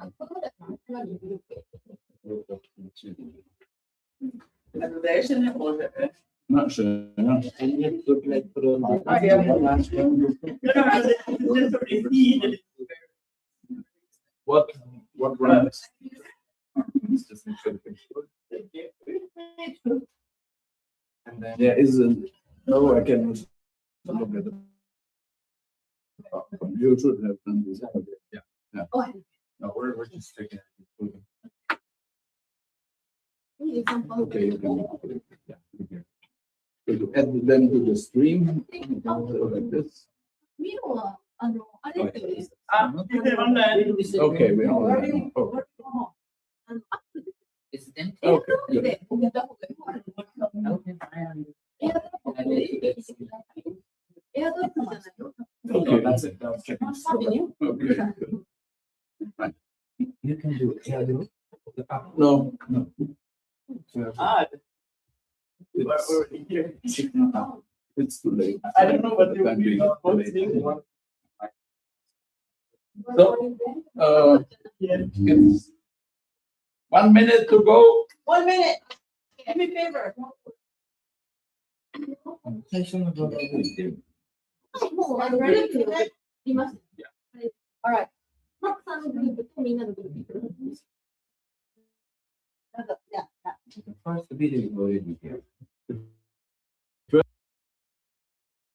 Also der ist in der Hose. Not sure. And you could like put on the What runs? And then there isn't. No, I can look at it. You should have done this. Yeah. Yeah. No, we're just taking it. Okay, you can. Yeah. Okay. So you add them to the stream like this. Okay, we all done. Okay. Is empty. Okay. Good. Okay, that's it. That's it. Okay. Good. Fine. You can do it. Yeah, do it. No, no. It's too late. I don't know what Can be you late. So, it's 1 minute to go. 1 minute. Do me a favor. I'm ready. You must. Yeah. All right. Yeah. First video is already here.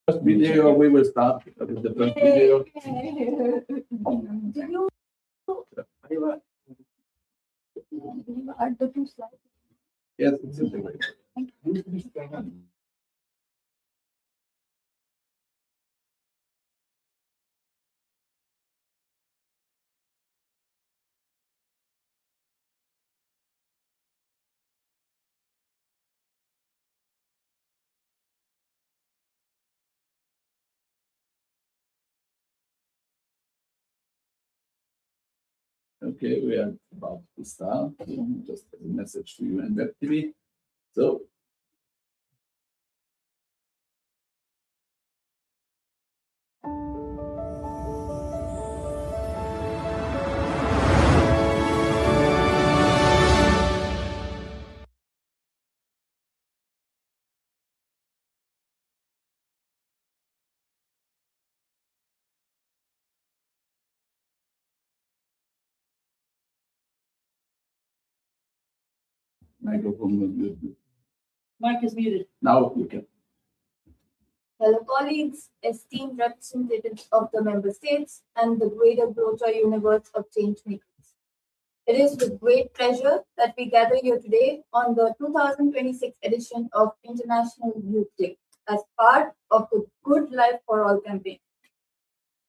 First video, we will start with the first video. Did you add the 2 slides? Yes, it's in the way. Okay, we are about to start. Just a message to you and Web TV. So, microphone was good. Mic is muted. Now you can. Fellow colleagues, esteemed representatives of the member states, and the greater broader universe of change makers. It is with great pleasure that we gather here today on the 2026 edition of International Youth Day as part of the Good Life for All campaign.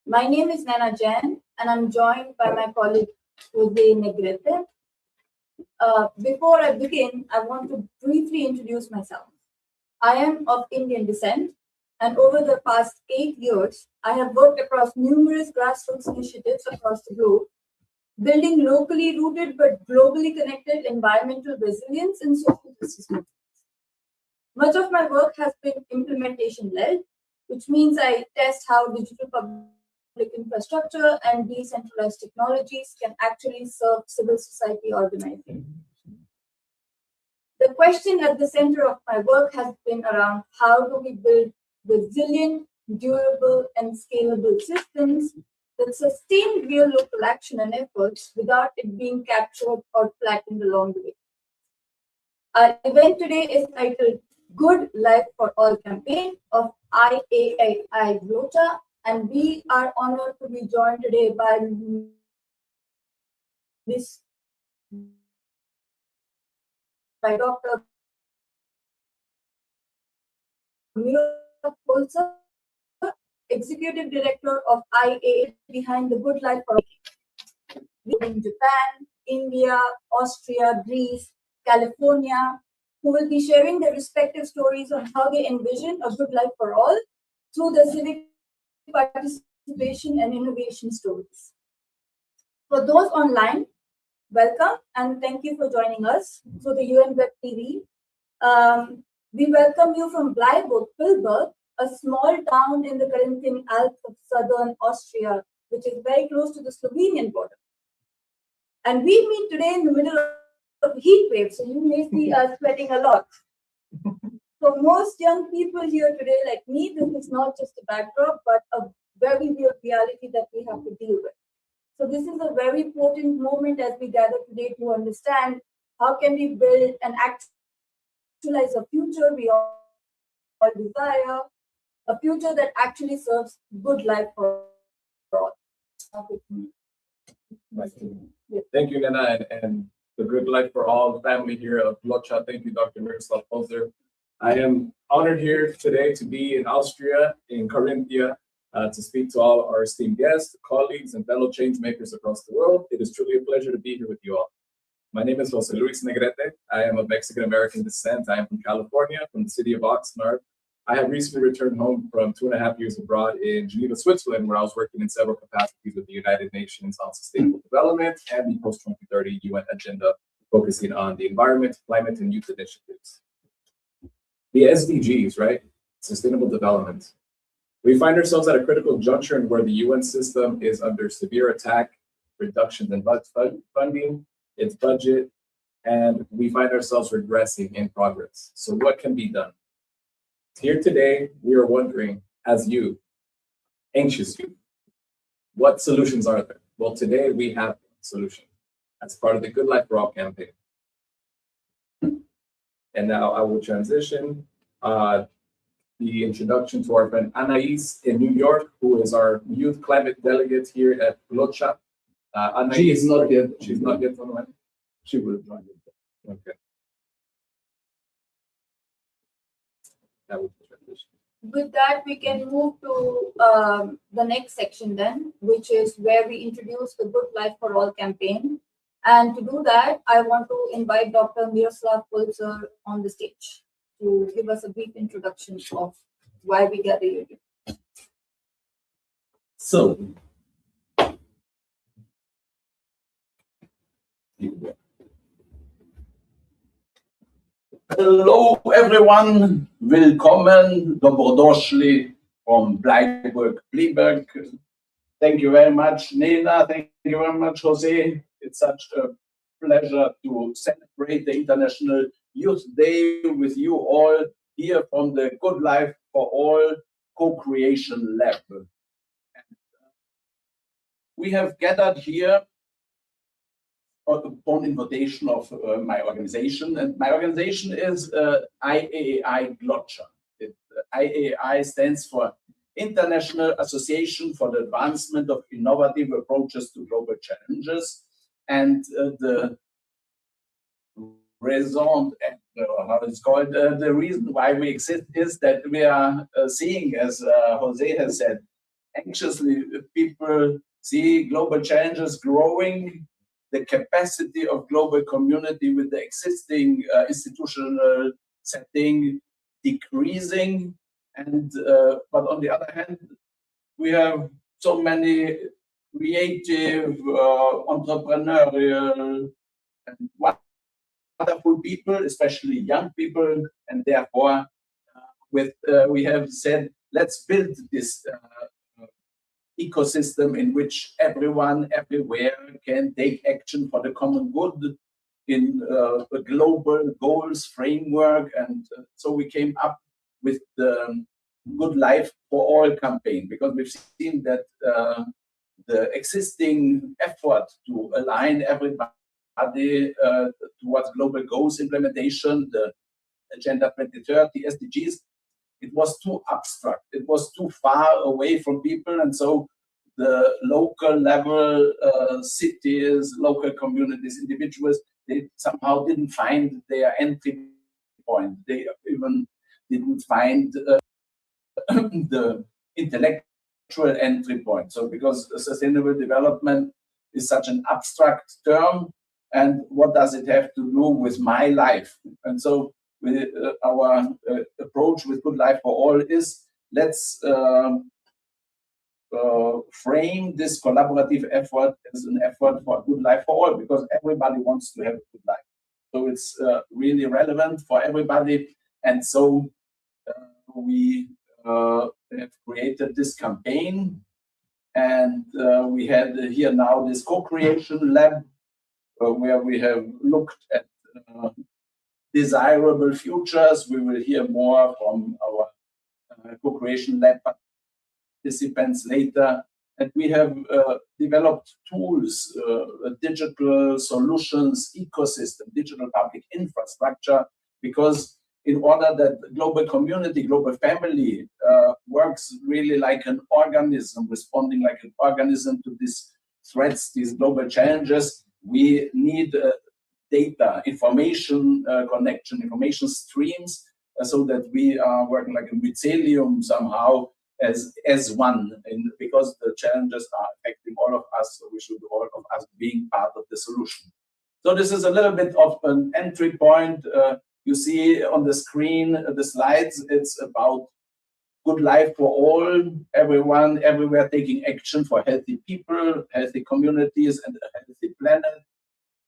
My name is Nana Jain, and I'm joined by my colleague Jose Negrete. Before I begin, I want to briefly introduce myself. I am of Indian descent, and over the past 8 years, I have worked across numerous grassroots initiatives across the globe, building locally rooted but globally connected environmental resilience and social justice movements. Much of my work has been implementation-led, which means I test how digital public infrastructure and decentralized technologies can actually serve civil society organizing. The question at the center of my work has been around how do we build resilient, durable, and scalable systems that sustain real local action and efforts without it being captured or flattened along the way. Our event today is titled Good Life for All campaign of IAI Glota, and we are honored to be joined today by Dr. Polsa, Executive Director of IAA behind the Good Life for All. In Japan, India, Austria, Greece, California, who will be sharing their respective stories on how they envision a good life for all through the civic participation and innovation stories. For those online, welcome and thank you for joining us through the UN Web TV. We welcome you from Bleiburg, a small town in the Carinthian Alps of southern Austria, which is very close to the Slovenian border. And we meet today in the middle of a heat wave, so you may see us sweating a lot. For most young people here today, like me, this is not just a backdrop, but a very real reality that we have to deal with. So this is a very important moment as we gather today to understand how can we build and actualize a future we all desire, a future that actually serves good life for all. Thank you, Nana, and the Good Life for All family here of Locha. Thank you, Dr. Miroslav Pozer. I am honored here today to be in Austria, in Carinthia, to speak to all our esteemed guests, colleagues, and fellow change makers across the world. It is truly a pleasure to be here with you all. My name is Jose Luis Negrete. I am of Mexican-American descent. I am from California, from the city of Oxnard. I have recently returned home from 2.5 years abroad in Geneva, Switzerland, where I was working in several capacities with the United Nations on sustainable development and the post-2030 UN agenda, focusing on the environment, climate, and youth initiatives. The SDGs, right? Sustainable development. We find ourselves at a critical juncture in where the UN system is under severe attack, reductions in funding, its budget, and we find ourselves regressing in progress. So what can be done? Here today, we are wondering, as you, anxious youth, what solutions are there? Well, today we have a solution as part of the Good Life for All campaign. And now I will transition the introduction to our friend Anais in New York, who is our youth climate delegate here at Locha. Anais, She is not yet. She's not yet on the line. She will join it. Okay. That was the transition. With that, we can move to the next section then, which is where we introduce the Good Life for All campaign. And to do that, I want to invite Dr. Miroslav Polzer on the stage to give us a brief introduction of why we gather here. So, hello everyone, willkommen, dobrodošli from Bleiburg. Thank you very much, Nina. Thank you very much, Jose. It's such a pleasure to celebrate the International Youth Day with you all here from the Good Life for All Co-Creation Lab. We have gathered here upon invitation of my organization, and my organization is IAI GLOCHA. IAI stands for International Association for the Advancement of Innovative Approaches to Global Challenges, and the raison, how it's called, the reason why we exist is that we are seeing, as Jose has said, anxiously people see global challenges growing, the capacity of global community with the existing institutional setting decreasing, and but on the other hand, we have so many creative, entrepreneurial, and wonderful people, especially young people, and therefore, we have said, let's build this ecosystem in which everyone, everywhere can take action for the common good in a global goals framework. And so we came up with the Good Life for All campaign, because we've seen that the existing effort to align everybody towards global goals implementation, the Agenda 2030, SDGs, it was too abstract. It was too far away from people. And so the local level cities, local communities, individuals, they somehow didn't find their entry point. They even didn't find the intellectual entry point. So because sustainable development is such an abstract term, and what does it have to do with my life? And so our approach with Good Life for All is, let's frame this collaborative effort as an effort for a good life for all, because everybody wants to have a good life. So it's really relevant for everybody. And so we have created this campaign, and we had here now this co-creation lab where we have looked at desirable futures. We will hear more from our co-creation lab participants later. And we have developed tools, digital solutions, ecosystem, digital public infrastructure, because in order that global community, global family works really like an organism, responding like an organism to these threats, these global challenges, we need data, information connection, information streams, so that we are working like a mycelium somehow as one, and because the challenges are affecting all of us, so we should all of us being part of the solution. So this is a little bit of an entry point. You see on the screen the slides. It's about good life for all, everyone, everywhere taking action for healthy people, healthy communities, and a healthy planet.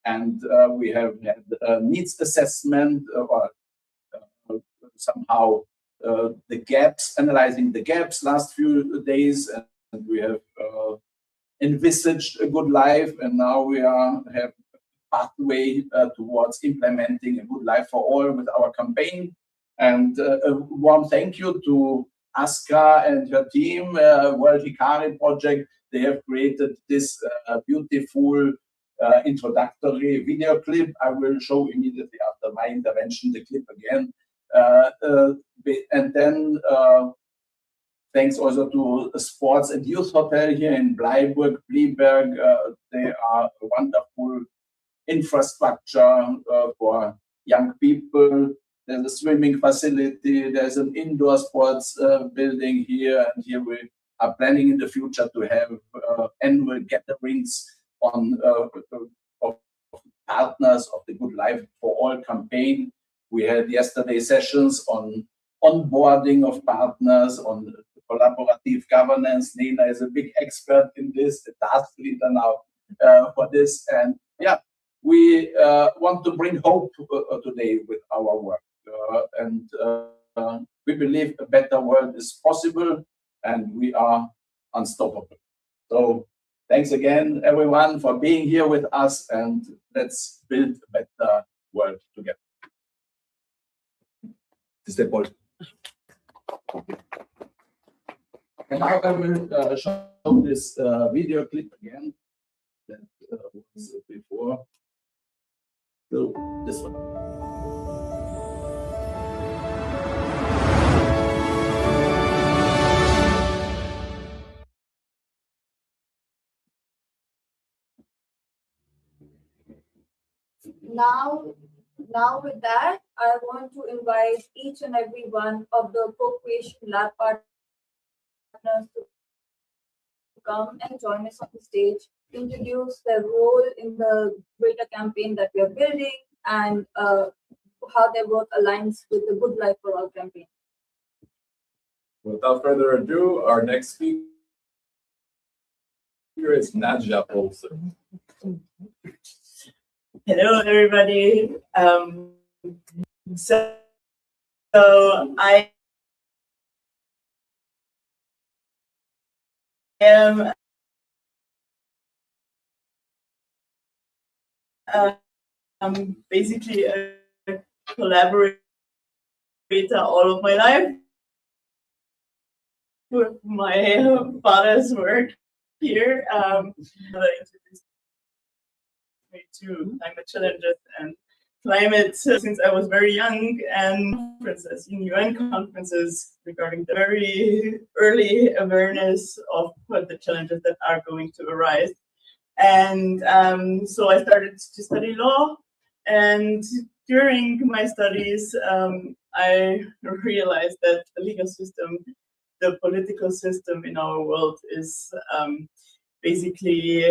And we have had a needs assessment, or somehow the gaps, analyzing the gaps last few days, and we have envisaged a good life, and now we have a pathway towards implementing a good life for all with our campaign. And a warm thank you to Aska and her team, World Hikari Project. They have created this beautiful introductory video clip. I will show immediately after my intervention the clip again. And then thanks also to Sports and Youth Hotel here in Bleiburg. They are a wonderful infrastructure for young people. There's a swimming facility, there's an indoor sports building here, and here we are planning in the future to have annual gatherings on of partners of the Good Life for All campaign. We had yesterday sessions on onboarding of partners, on collaborative governance. Nina is a big expert in this, the task leader now for this. And yeah, we want to bring hope today with our work. And we believe a better world is possible, and we are unstoppable. So thanks again, everyone, for being here with us, and let's build a better world together. And now I will show this video clip again that was before. So this one. Now with that, I want to invite each and every one of the co-creation lab partners to come and join us on the stage, introduce their role in the greater campaign that we are building, and how their work aligns with the Good Life for All campaign. Without further ado, our next speaker is Nadja Olsen. Hello, everybody. So I am basically a collaborator all of my life with my father's work here. Introduced me to climate challenges and climate since I was very young, and conferences, in UN conferences regarding the very early awareness of what the challenges that are going to arise. And so I started to study law, and during my studies, I realized that the legal system, the political system in our world is basically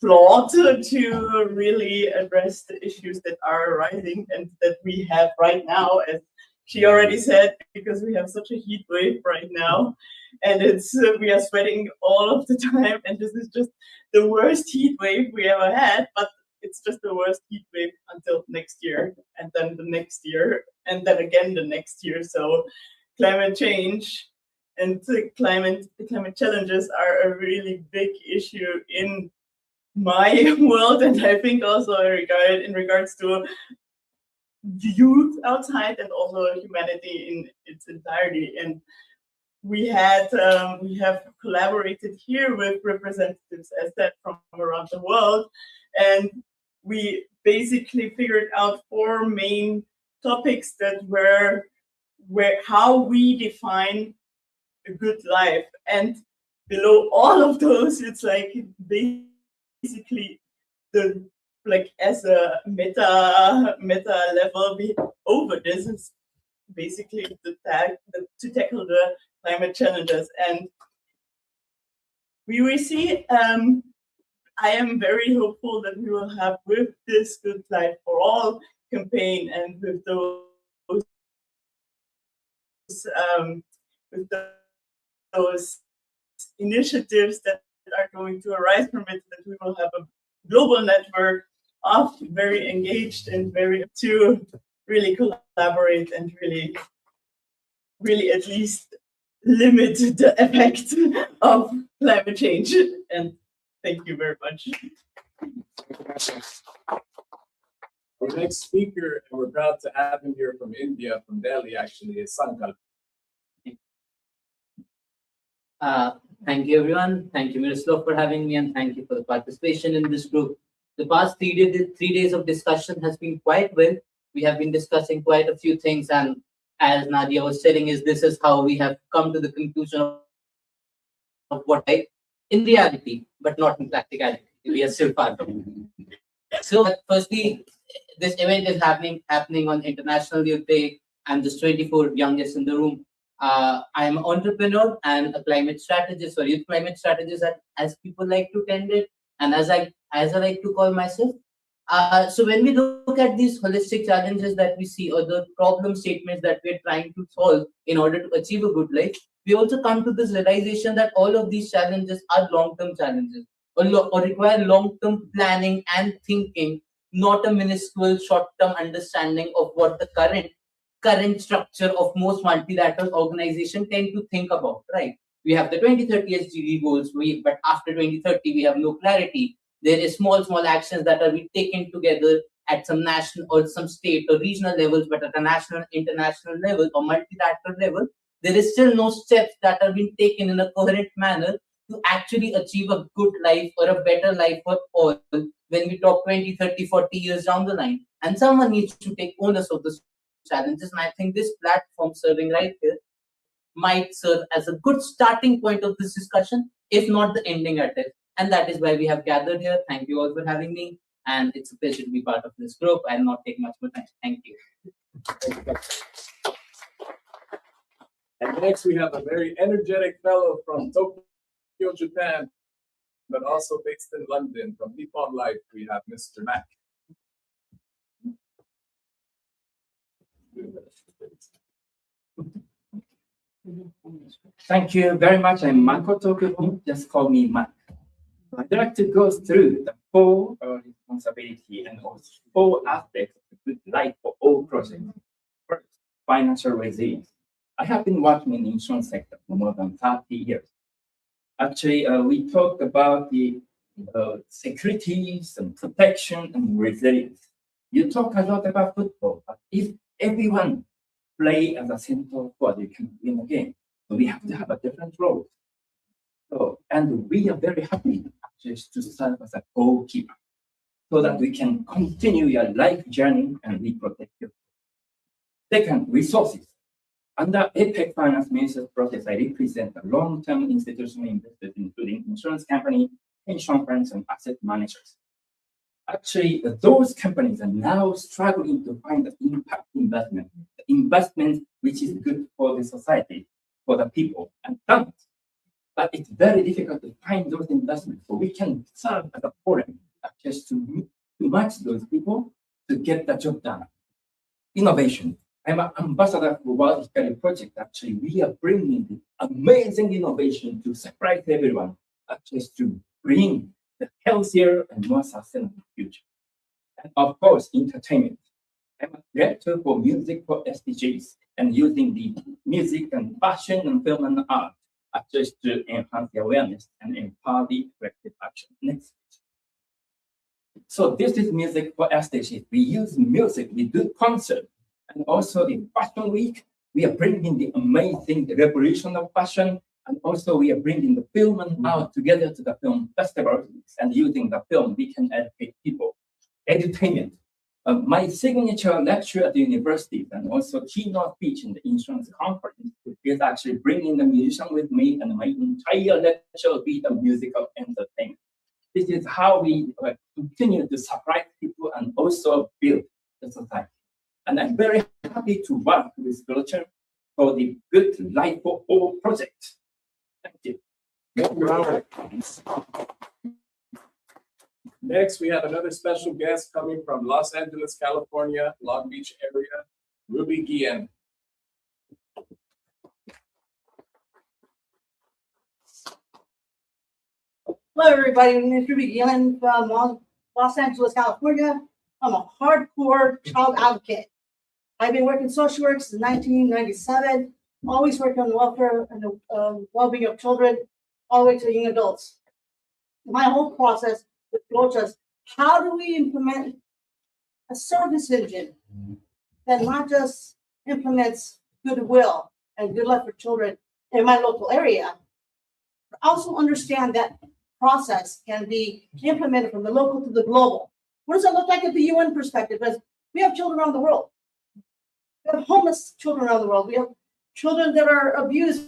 flawed to really address the issues that are arising and that we have right now, as she already said, because we have such a heat wave right now, and it's we are sweating all of the time, and this is just the worst heat wave we ever had, but it's just the worst heat wave until next year, and then the next year, and then again the next year. So climate change and the climate challenges are a really big issue in my world, and I think also in regards to youth outside and also humanity in its entirety. And we have collaborated here with representatives, as said, from around the world, and we basically figured out 4 main topics that were how we define a good life. And below all of those, it's like basically the like as a meta level, over this is basically to tackle the climate challenges. And we will see. I am very hopeful that we will have, with this Good Life for All campaign and with those initiatives that are going to arise from it, that we will have a global network of very engaged and very to really collaborate and really at least limit the effect of climate change. And thank you very much. Our next speaker, and we're proud to have him here from India, from Delhi actually, is Sankal. Thank you, everyone. Thank you, Miroslav, for having me, and thank you for the participation in this group. The past 3 days of discussion has been quite well. We have been discussing quite a few things, and as Nadia was telling us, this is how we have come to the conclusion of what I, in reality, but not in practicality. We are still far from it. So, firstly, this event is happening on International Youth Day. I'm just 24, youngest in the room. I'm an entrepreneur and a climate strategist, or youth climate strategist, as people like to tend it, and as I like to call myself. So when we look at these holistic challenges that we see, or the problem statements that we're trying to solve in order to achieve a good life, we also come to this realization that all of these challenges are long-term challenges, or require long-term planning and thinking, not a minuscule short-term understanding of what the current structure of most multilateral organizations tend to think about, right? We have the 2030 SDG goals, but after 2030, we have no clarity. There is small actions that are being taken together at some national or some state or regional levels, but at a national, international level or multilateral level, there is still no steps that are being taken in a coherent manner to actually achieve a good life or a better life for all when we talk 20, 30, 40 years down the line. And someone needs to take ownership of this challenges, and I think this platform serving right here might serve as a good starting point of this discussion, if not the ending at it. And that is why we have gathered here. Thank you all for having me, and it's a pleasure to be part of this group. I'll not take much more time. Thank you. And next we have a very energetic fellow from Tokyo, Japan, but also based in London. From Nippon Life, we have Mr. Mac. Thank you very much. I'm Makoto Kubo. Just call me Mac. I'd like to go through the 4 responsibility and also 4 aspects of the Good Life for All project. First, financial resilience. I have been working in the insurance sector for more than 30 years. Actually, we talked about the securities and protection and resilience. You talk a lot about football, but if everyone play as a center forward, you can win a game. So we have to have a different role. So, and we are very happy actually to serve as a goalkeeper, so that we can continue your life journey and we protect you. Second, resources. Under APEC Finance Minister's process, I represent the long-term institutional investors, including insurance company, pension funds, and asset managers. Actually, those companies are now struggling to find the impact investment which is good for the society, for the people and planet. But it's very difficult to find those investments. So we can serve as a forum just to match those people to get the job done. Innovation. I'm an ambassador for World Economic Project. Actually, we are bringing the amazing innovation to surprise everyone, just to bring the healthier and more sustainable future. And of course, entertainment. I'm a director for Music for SDGs and using the music and fashion and film and art just to enhance the awareness and empower the collective action. Next. So this is music for SDG. We use music, we do concert, and also in Fashion Week, we are bringing the amazing revolution of fashion, and also we are bringing the film and art together to the film festivals, and using the film, we can educate people. Entertainment. My signature lecture at the university and also keynote speech in the insurance conference is actually bringing the musician with me, and my entire lecture will be the musical entertainment. This is how we continue to surprise people and also build the society. And I'm very happy to work with Culture for the Good Life for All project. Thank you. Thank you, Robert. Next, we have another special guest coming from Los Angeles, California, Long Beach area, Ruby Guillen. Hello, everybody. My name is Ruby Guillen from Los Angeles, California. I'm a hardcore child advocate. I've been working social work since 1997, always working on the welfare and the well-being of children, all the way to young adults. My whole process with Locha is how do we implement a service engine that not just implements goodwill and good life for children in my local area, but also understand that process can be implemented from the local to the global. What does it look like at the UN perspective? Because we have children around the world. We have homeless children around the world. We have children that are abused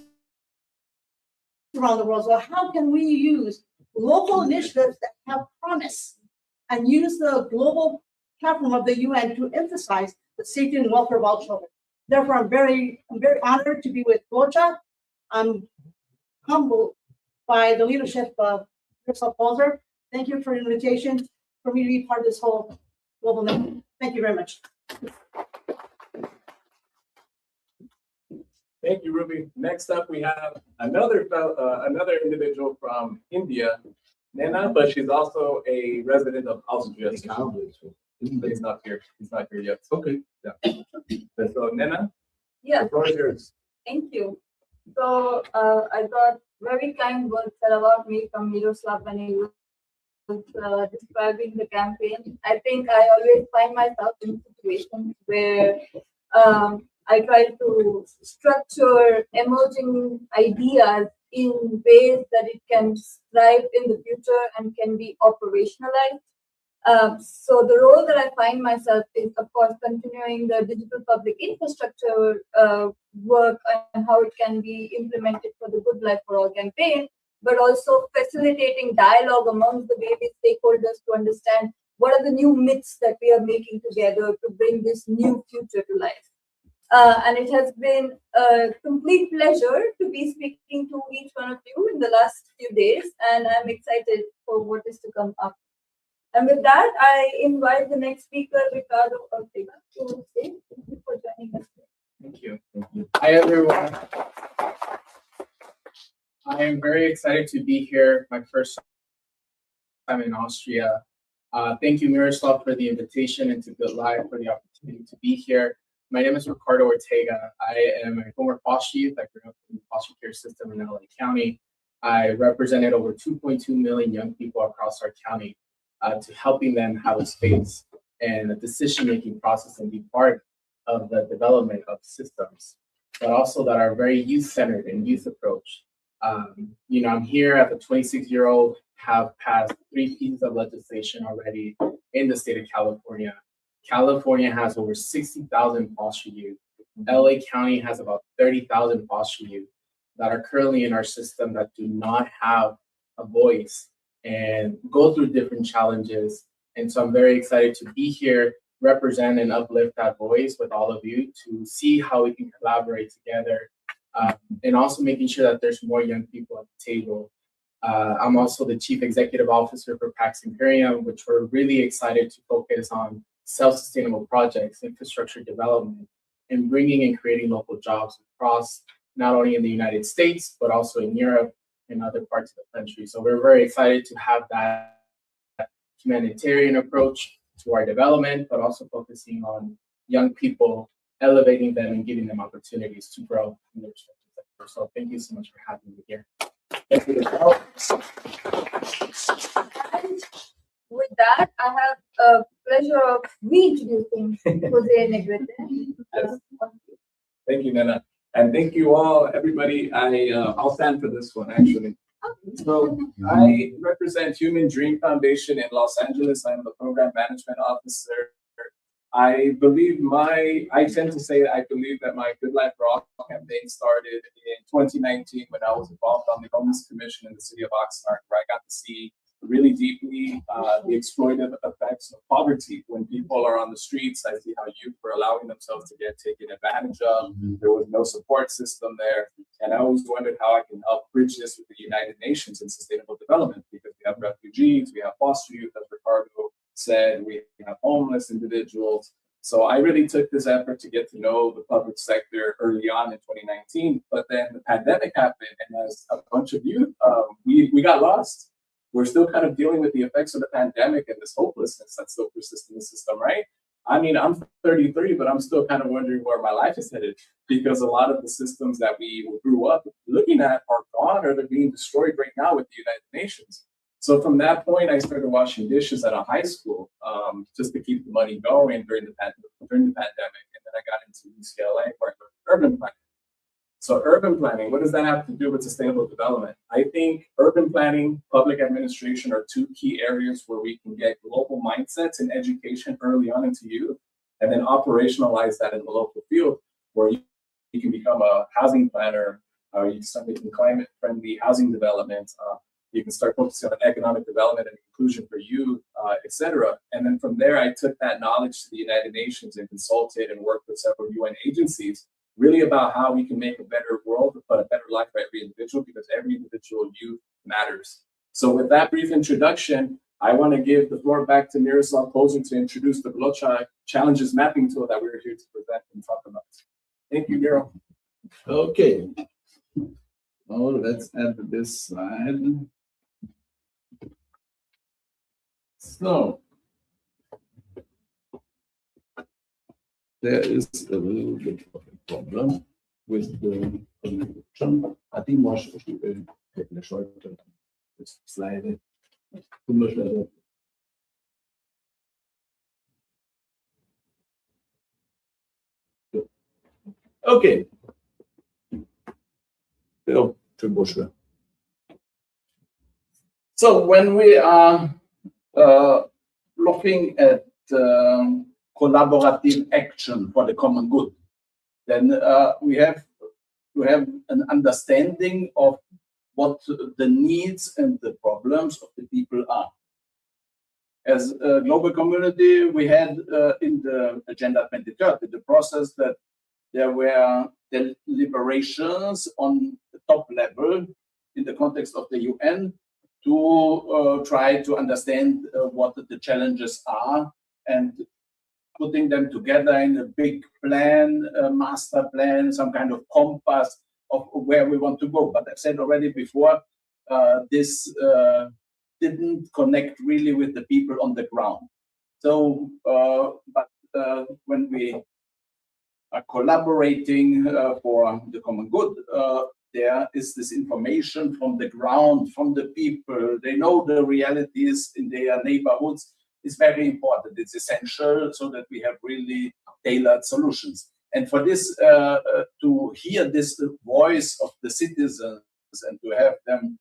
around the world. So how can we use local initiatives that have promise and use the global platform of the UN to emphasize the safety and welfare of all children? Therefore, I'm very honored to be with Locha. I'm humbled by the leadership of Crystal Poser. Thank you for the invitation for me to be part of this whole global network. Thank you very much. Thank you, Ruby. Next up, we have another individual from India, Nena, but she's also a resident of Austria. He's not here. He's not here yet. Okay. Yeah. So, Nena, Yeah, the floor is yours. thank you. So I got very kind words said about me from Miroslav when he was describing the campaign. I think I always find myself in situations where I try to structure emerging ideas in ways that it can thrive in the future and can be operationalized. So the role that I find myself is, of course, continuing the digital public infrastructure work and how it can be implemented for the Good Life for All campaign, but also facilitating dialogue amongst the various stakeholders to understand what are the new myths that we are making together to bring this new future to life. And it has been a complete pleasure to be speaking to each one of you in the last few days, and I'm excited for what is to come up. And with that, I invite the next speaker, Ricardo Ortega, to say thank you for joining us today. Thank you. Thank you. Hi, everyone. I am very excited to be here, my first time in Austria. Thank you, Miroslav, for the invitation, and to GoodLife for the opportunity to be here. My name is Ricardo Ortega. I am a former foster youth. I grew up in the foster care system in LA County. I represented over 2.2 million young people across our county to helping them have a space and a decision-making process and be part of the development of systems, but also that are very youth-centered and youth approach. I'm here as a 26-year-old, have passed 3 pieces of legislation already in the state of California. California has over 60,000 foster youth. LA County has about 30,000 foster youth that are currently in our system that do not have a voice and go through different challenges. And so I'm very excited to be here, represent and uplift that voice with all of you to see how we can collaborate together, and also making sure that there's more young people at the table. I'm also the Chief Executive Officer for Pax Imperium, which we're really excited to focus on self-sustainable projects, infrastructure development, and bringing and creating local jobs across not only in the United States, but also in Europe and other parts of the country. So we're very excited to have that humanitarian approach to our development, but also focusing on young people, elevating them and giving them opportunities to grow in their respective sectors. So thank you so much for having me here. And with that, that, I have a pleasure of reintroducing Jose Negrete. Yes. Thank you, Nana. And thank you all, everybody. I'll stand for this one, actually. So I represent Human Dream Foundation in Los Angeles. I'm the program management officer. I tend to say that I believe that my Good Life for All campaign started in 2019 when I was involved on the Homeless Commission in the city of Oxnard, where I got to see really deeply the exploitative effects of poverty. When people are on the streets, I see how youth were allowing themselves to get taken advantage of. There was no support system there. And I always wondered how I can help bridge this with the United Nations and sustainable development, because we have refugees, we have foster youth, as Ricardo said, we have homeless individuals. So I really took this effort to get to know the public sector early on in 2019. But then the pandemic happened, and as a bunch of youth, we got lost. We're still kind of dealing with the effects of the pandemic and this hopelessness that still persists in the system, right? I mean, I'm 33, but I'm still kind of wondering where my life is headed, because a lot of the systems that we grew up looking at are gone, or they're being destroyed right now with the United Nations. So from that point, I started washing dishes at a high school just to keep the money going during the pandemic. And then I got into UCLA, where I learned urban planning. So urban planning, what does that have to do with sustainable development? I think urban planning, public administration are two key areas where we can get global mindsets and education early on into youth, and then operationalize that in the local field, where you can become a housing planner, you can start making climate-friendly housing development, you can start focusing on economic development and inclusion for youth, etc. And then from there, I took that knowledge to the United Nations and consulted and worked with several UN agencies, really about how we can make a better world, but a better life for every individual, because every individual youth matters. So with that brief introduction, I want to give the floor back to Miroslav Poser to introduce the Glocha Challenges Mapping Tool that we're here to present and talk about. Thank you, Miro. Okay. Now let's add this slide. So there is a little bit of a problem with the connection. A ty masz slajdy. Tu myślę, że... Okay. So when we are looking at collaborative action for the common good, then we have to have an understanding of what the needs and the problems of the people are. As a global community, we had in the Agenda 2030 the process that there were deliberations on the top level in the context of the UN to try to understand what the challenges are, and putting them together in a big plan, a master plan, some kind of compass of where we want to go. But I've said already before, this didn't connect really with the people on the ground. So, when we are collaborating for the common good, there is this information from the ground, from the people. They know the realities in their neighborhoods. Is very important. It's essential so that we have really tailored solutions. And for this, to hear this voice of the citizens and to have them,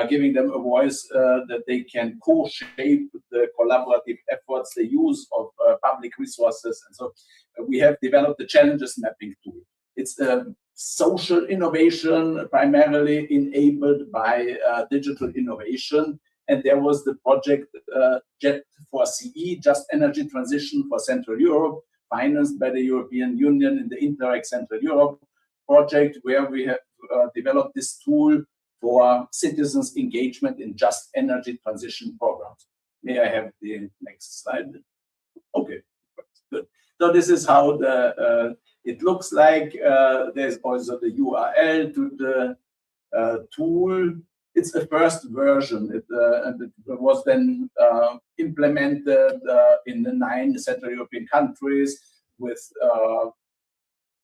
giving them a voice that they can co-shape the collaborative efforts, the use of public resources. And so we have developed the challenges mapping tool. It's a social innovation primarily enabled by digital innovation. And there was the project JET4CE, Just Energy Transition for Central Europe, financed by the European Union in the Interreg Central Europe project, where we have developed this tool for citizens' engagement in just energy transition programs. May I have the next slide? Okay, good. So this is how it looks like. There's also the URL to the tool. It's the first version. It was then implemented in the 9 Central European countries with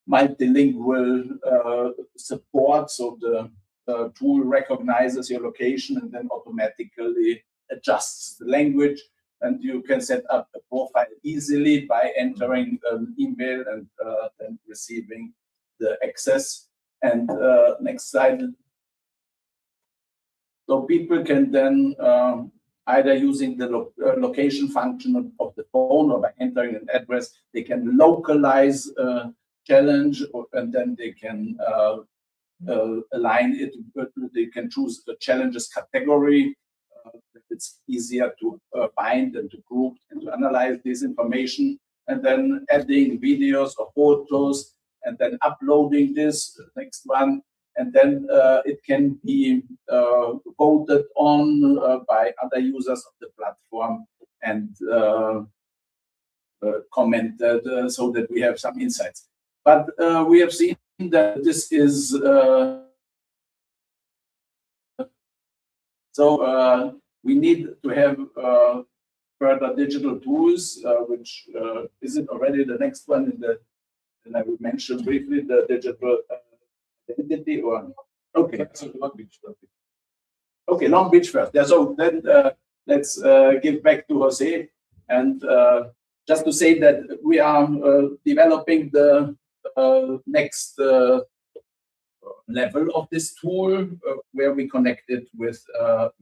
multilingual support. So the tool recognizes your location and then automatically adjusts the language. and you can set up a profile easily by entering an email and then receiving the access. And next slide. So people can then either using the location function of the phone or by entering an address, they can localize challenge, and then they can align it. They can choose the challenges category. It's easier to find and to group and to analyze this information, and then adding videos or photos, and then uploading this. Next one. And then it can be voted on by other users of the platform and commented so that we have some insights. But we have seen that this is so we need to have further digital tools, which is it already the next one in the, and I will mention briefly the digital identity, or okay, so Long Beach. Okay, Long Beach first. Yeah, so then let's give back to Jose, and just to say that we are developing the next level of this tool, where we connect it with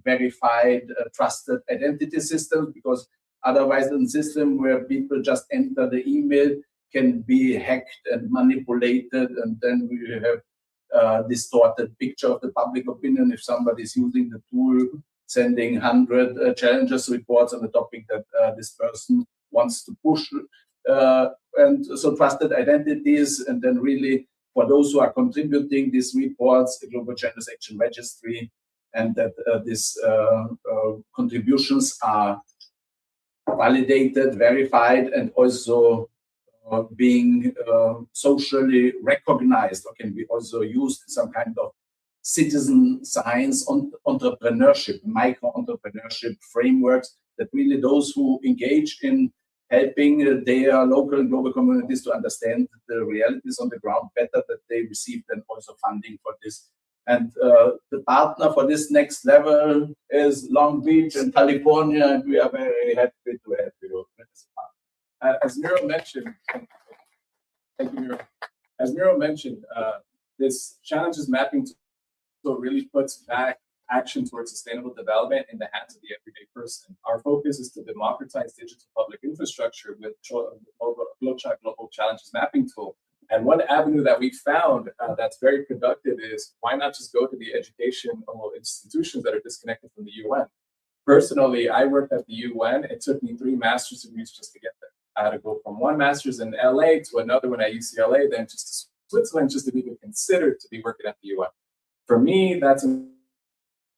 verified, trusted identity systems, because otherwise the system where people just enter the email can be hacked and manipulated, and then we have distorted picture of the public opinion if somebody is using the tool, sending 100 challenges reports on the topic that this person wants to push. And so trusted identities, and then really for those who are contributing these reports, the Global Challenges Action Registry, and that these contributions are validated, verified, and also being socially recognized, or can be also used in some kind of citizen science entrepreneurship, micro-entrepreneurship frameworks, that really those who engage in helping their local and global communities to understand the realities on the ground better, that they receive then also funding for this. And the partner for this next level is Long Beach in California, and we are very happy to have you as a partner. As Miro mentioned, thank you, Miro. As Miro mentioned, this challenges mapping tool really puts back action towards sustainable development in the hands of the everyday person. Our focus is to democratize digital public infrastructure with Global Challenges Mapping Tool. And one avenue that we found that's very productive is, why not just go to the educational institutions that are disconnected from the UN? Personally, I worked at the UN. It took me 3 master's degrees just to get there. I had to go from one master's in LA to another one at UCLA, then just to Switzerland, just to be considered to be working at the UN. For me, that's an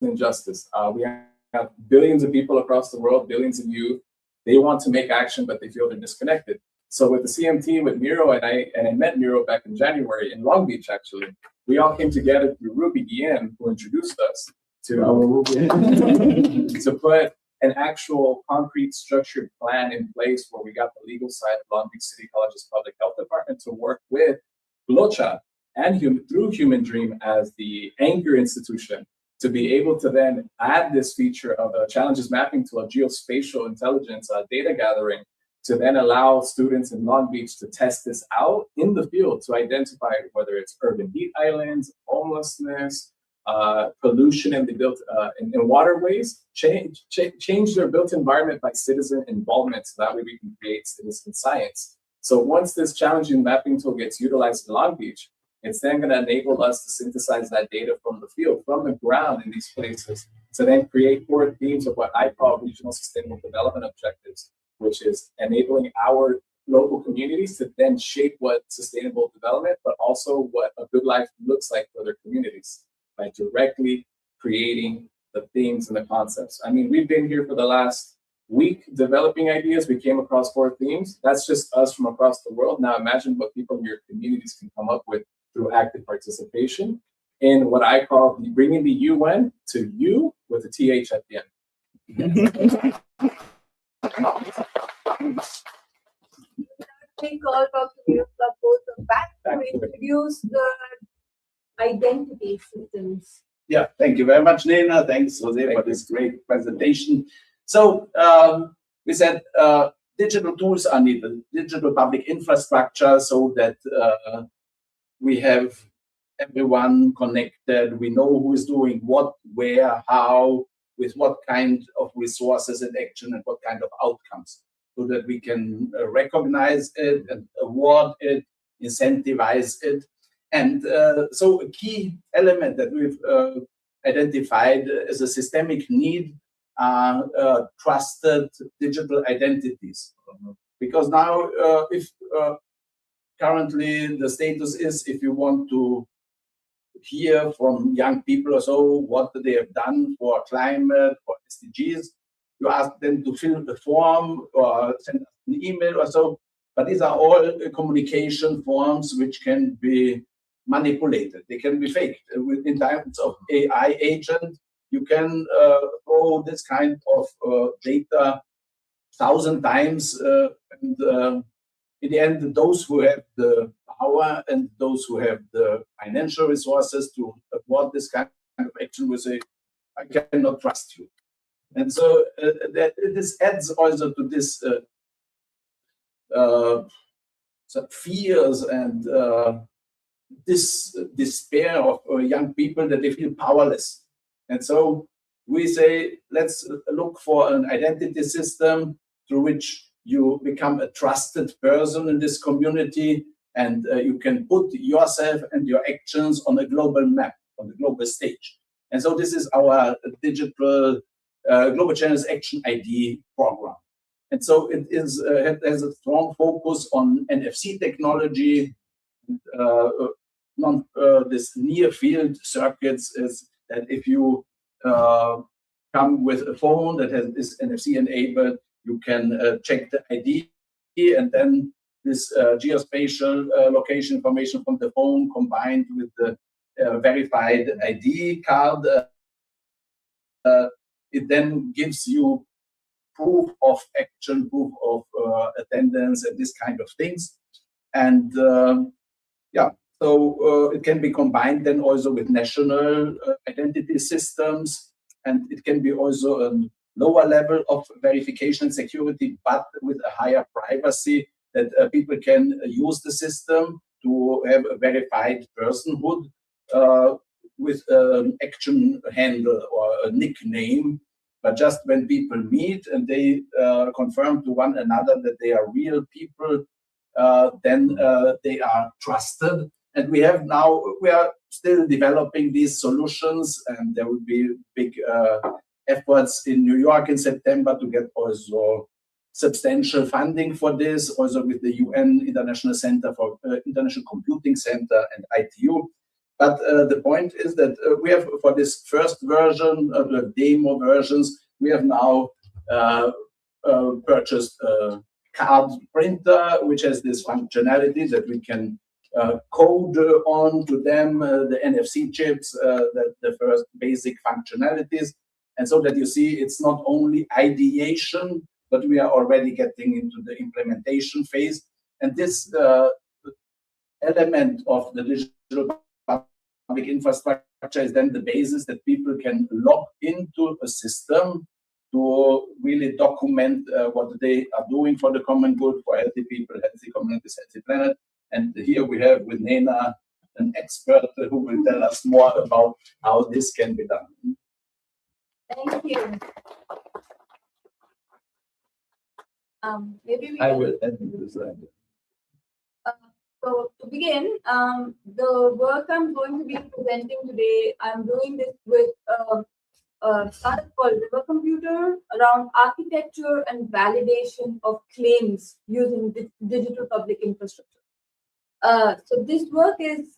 injustice. We have billions of people across the world, billions of youth. They want to make action, but they feel they're disconnected. So with the CMT, with Miro, and I met Miro back in January in Long Beach, actually. We all came together through Ruby Guillen, who introduced us to put an actual concrete structured plan in place, where we got the legal side of Long Beach City College's Public Health Department to work with GLOCHA and through Human Dream as the anchor institution, to be able to then add this feature of a challenges mapping to a geospatial intelligence data gathering, to then allow students in Long Beach to test this out in the field, to identify whether it's urban heat islands, homelessness, pollution in the built in waterways, change their built environment by citizen involvement, so that way we can create citizen science. So once this challenging mapping tool gets utilized in Long Beach, it's then going to enable us to synthesize that data from the field, from the ground in these places, to then create 4 themes of what I call regional sustainable development objectives, which is enabling our local communities to then shape what sustainable development, but also what a good life looks like for their communities, by directly creating the themes and the concepts. I mean, we've been here for the last week developing ideas. We came across 4 themes. That's just us from across the world. Now imagine what people in your communities can come up with through active participation in what I call bringing the UN to you with a TH at the end. We call Dr. Miroslav Polzer back to introduce the identity systems. Yeah, thank you very much, Nena. Thanks, Jose, for this great presentation. So we said digital tools are needed, digital public infrastructure, so that we have everyone connected. We know who is doing what, where, how, with what kind of resources and action and what kind of outcomes, so that we can recognize it and award it, incentivize it. And so a key element that we've identified as a systemic need are trusted digital identities. Because now, if currently the status is, if you want to hear from young people or so what they have done for climate or SDGs, you ask them to fill the form or send an email or so. But these are all communication forms which can be manipulated. They can be faked. In times of AI agent, you can throw this kind of data 1,000 times, and in the end, those who have the power and those who have the financial resources to afford this kind of action will say, I cannot trust you. And so this adds also to this fears and this despair of young people that they feel powerless. And so we say, let's look for an identity system through which you become a trusted person in this community, and you can put yourself and your actions on a global map, on the global stage. And so this is our digital Global Channels Action ID program. And so it is has a strong focus on NFC technology. This near field circuits is that if you come with a phone that is NFC enabled, you can check the ID, and then this geospatial location information from the phone combined with the verified ID card, it then gives you proof of action, proof of attendance, and this kind of things. And so it can be combined then also with national identity systems, and it can be also a lower level of verification and security, but with a higher privacy, that people can use the system to have a verified personhood with an action handle or a nickname. But just when people meet and they confirm to one another that they are real people, then they are trusted. And we are still developing these solutions, and there will be big efforts in New York in September to get also substantial funding for this, also with the UN International Center for International Computing Center and ITU. But the point is that we have, for this first version, the demo versions, we have now purchased a card printer, which has this functionality that we can code on to them, the NFC chips, the first basic functionalities. And so that you see, it's not only ideation, but we are already getting into the implementation phase. And this element of the digital public infrastructure is then the basis that people can log into a system to really document what they are doing for the common good, for healthy people, healthy communities, healthy planet. And here we have with Nena an expert who will tell us more about how this can be done. Thank you. Maybe I will add this slide. So to begin, the work I'm going to be presenting today, I'm doing this with a startup called River Computer around architecture and validation of claims using digital public infrastructure. So this work is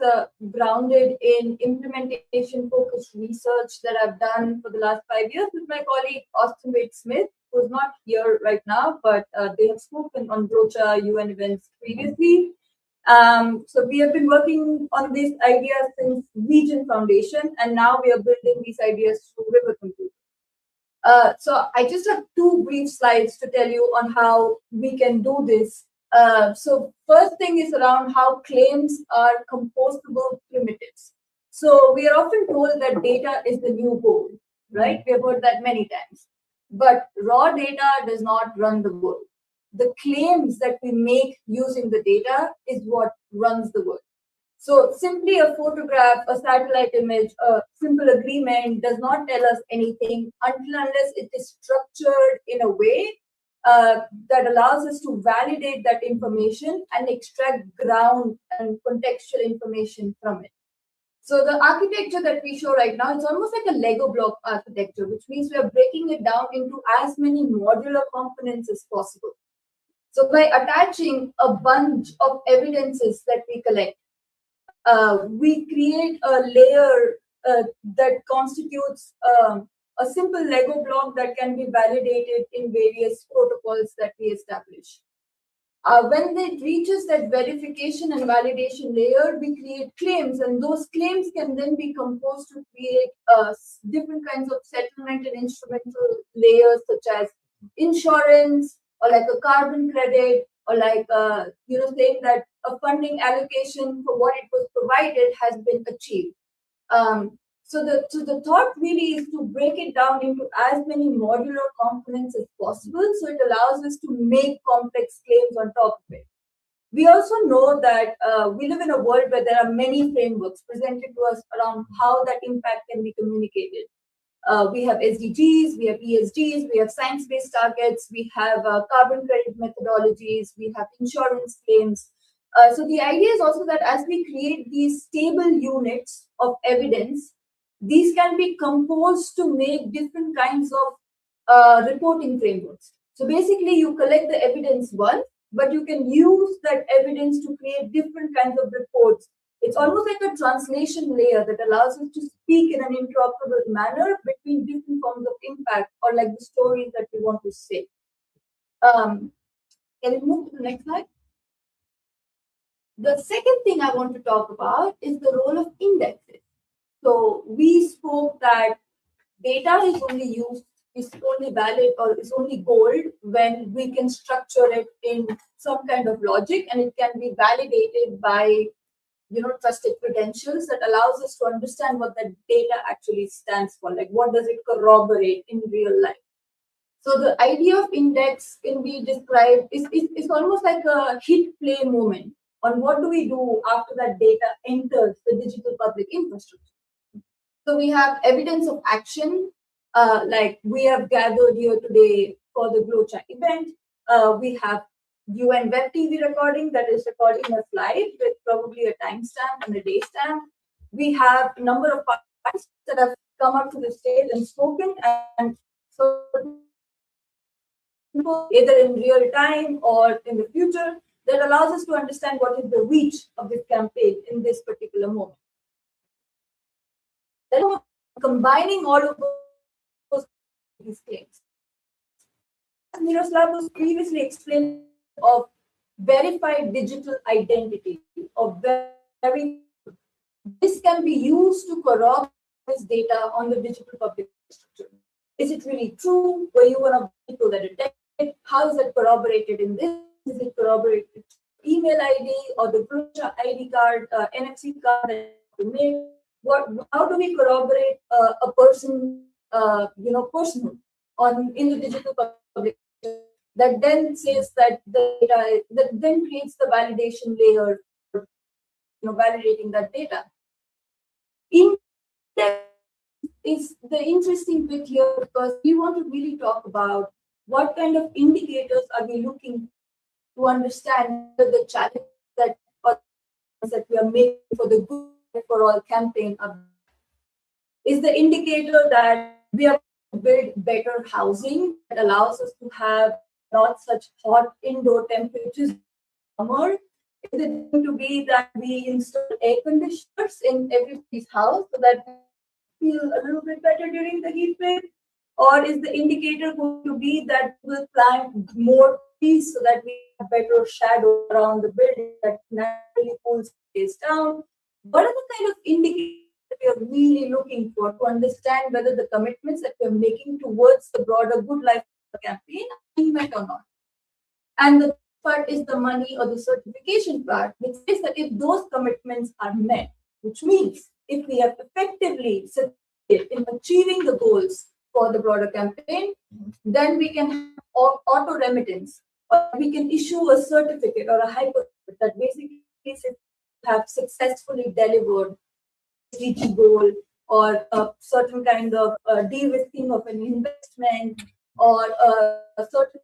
grounded in implementation-focused research that I've done for the last 5 years with my colleague Austin Wade Smith, who's not here right now, but they have spoken on Brocha UN events previously. So we have been working on these ideas since Region Foundation, and now we are building these ideas through River Computer. So I just have 2 brief slides to tell you on how we can do this. So first thing is around how claims are compostable primitives. So we are often told that data is the new gold, right? We have heard that many times. but raw data does not run the world. The claims that we make using the data is what runs the world. So simply a photograph, a satellite image, a simple agreement does not tell us anything unless it is structured in a way that allows us to validate that information and extract ground and contextual information from it. So the architecture that we show right now, it's almost like a Lego block architecture, which means we are breaking it down into as many modular components as possible. So by attaching a bunch of evidences that we collect, we create a layer that constitutes a simple Lego block that can be validated in various protocols that we establish. When it reaches that verification and validation layer, we create claims, and those claims can then be composed to create different kinds of settlement and instrumental layers, such as insurance, or like a carbon credit, or like saying that a funding allocation for what it was provided has been achieved. So the thought really is to break it down into as many modular components as possible, so it allows us to make complex claims on top of it. We also know that we live in a world where there are many frameworks presented to us around how that impact can be communicated. We have SDGs, we have ESGs, we have science-based targets, we have carbon credit methodologies, we have insurance claims. So the idea is also that as we create these stable units of evidence, these can be composed to make different kinds of reporting frameworks. So basically, you collect the evidence once, but you can use that evidence to create different kinds of reports. It's almost like a translation layer that allows us to speak in an interoperable manner between different forms of impact, or like the stories that we want to say. Can we move to the next slide? The second thing I want to talk about is the role of indexes. So we spoke that data is only valid, or is only gold when we can structure it in some kind of logic, and it can be validated by trusted credentials that allows us to understand what that data actually stands for, like what does it corroborate in real life. So the idea of index can be described, it's almost like a hit play moment on what do we do after that data enters the digital public infrastructure. So we have evidence of action, like we have gathered here today for the GloChat event. We have UN Web TV recording that is recording us live with probably a timestamp and a day stamp. We have a number of participants that have come up to the stage and spoken, and so either in real time or in the future, that allows us to understand what is the reach of this campaign in this particular moment. Then combining all of these claims. As Miroslav was previously explained of verified digital identity, this can be used to corroborate this data on the digital public structure. Is it really true? Were you one of the people that detected? How is it corroborated in this? Is it corroborated email ID or the ID card, NFC card that you made? How do we corroborate a person, personal in the digital public that then says that the data, that then creates the validation layer, validating that data. Is the interesting bit here, because we want to really talk about what kind of indicators are we looking to understand the challenge that we are making for the GoodLifeForAll campaign. Is the indicator that we are build better housing that allows us to have not such hot indoor temperatures in summer? Is it going to be that we install air conditioners in everybody's house so that we feel a little bit better during the heat wave? Or is the indicator going to be that we'll plant more trees so that we have better shadow around the building that naturally cools space down? What are the kind of indicators that we are really looking for to understand whether the commitments that we're making towards the broader Good Life campaign are being met or not? And the part is the money or the certification part, which says that if those commitments are met, which means if we have effectively succeeded in achieving the goals for the broader campaign. Then we can have auto remittance, or we can issue a certificate or a hypercard that basically have successfully delivered SDG goal or a certain kind of de-risking of an investment or a certain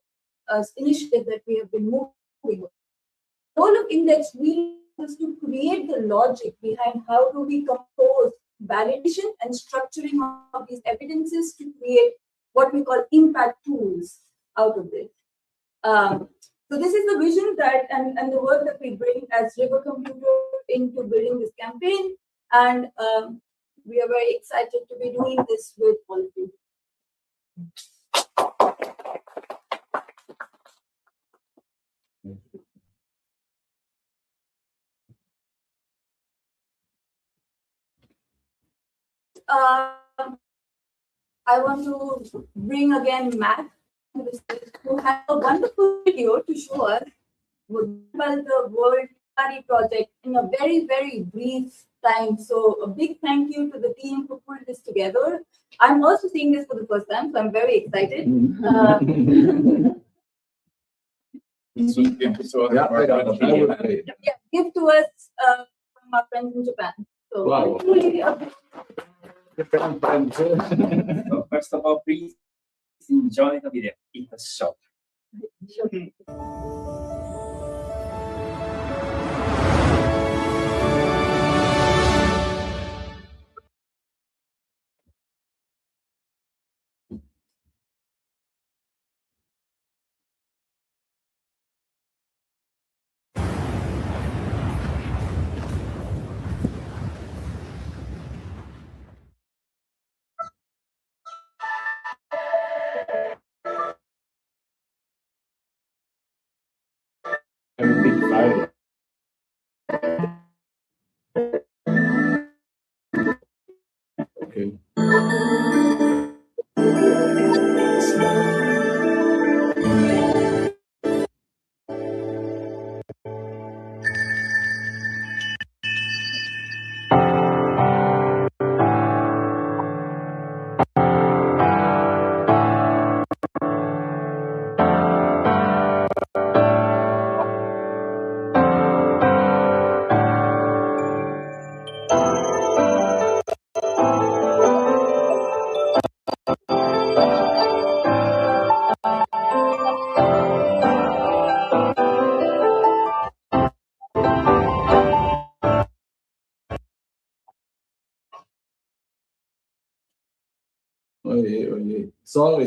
initiative that we have been moving with. Role of index really is to create the logic behind how do we compose validation and structuring of these evidences to create what we call impact tools out of this. So this is the vision that and the work that we bring as River Computer into building this campaign, and we are very excited to be doing this with all of you. I want to bring again Matt, who has a wonderful video to show us about the World Study Project in a very, very brief time. So a big thank you to the team who put this together. I'm also seeing this for the first time, so I'm very excited. Give to us from our friends in Japan. So Wow. So first of all, please enjoy the video. It's short. I'm a big file. Okay. Okay.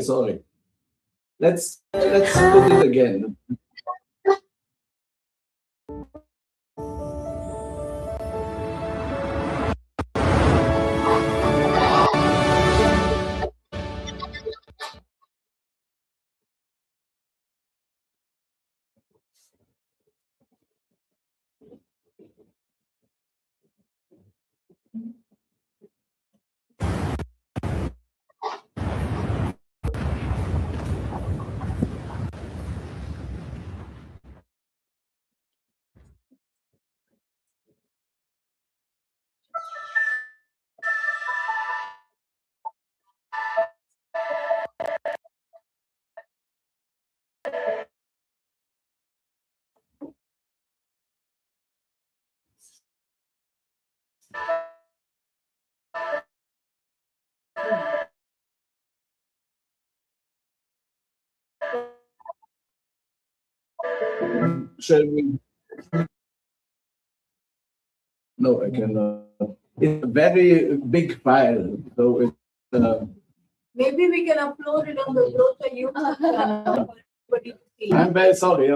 Sorry. Let's put it again. Shall we? No, I cannot. It's a very big file, so it's. Maybe we can upload it on the Brocha YouTube channel for everybody to see. I'm very sorry.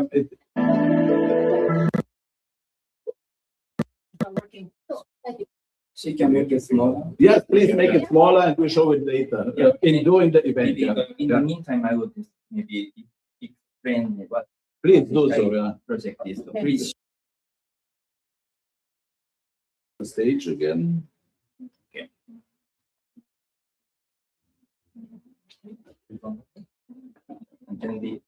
Thank you. She can make it smaller. Yes, please make it smaller and we'll show it later. Yeah. In doing the event. Maybe, Yeah. in the meantime, I would just maybe explain what Please do so. Yeah. project is. So please. The stage again. Okay. And then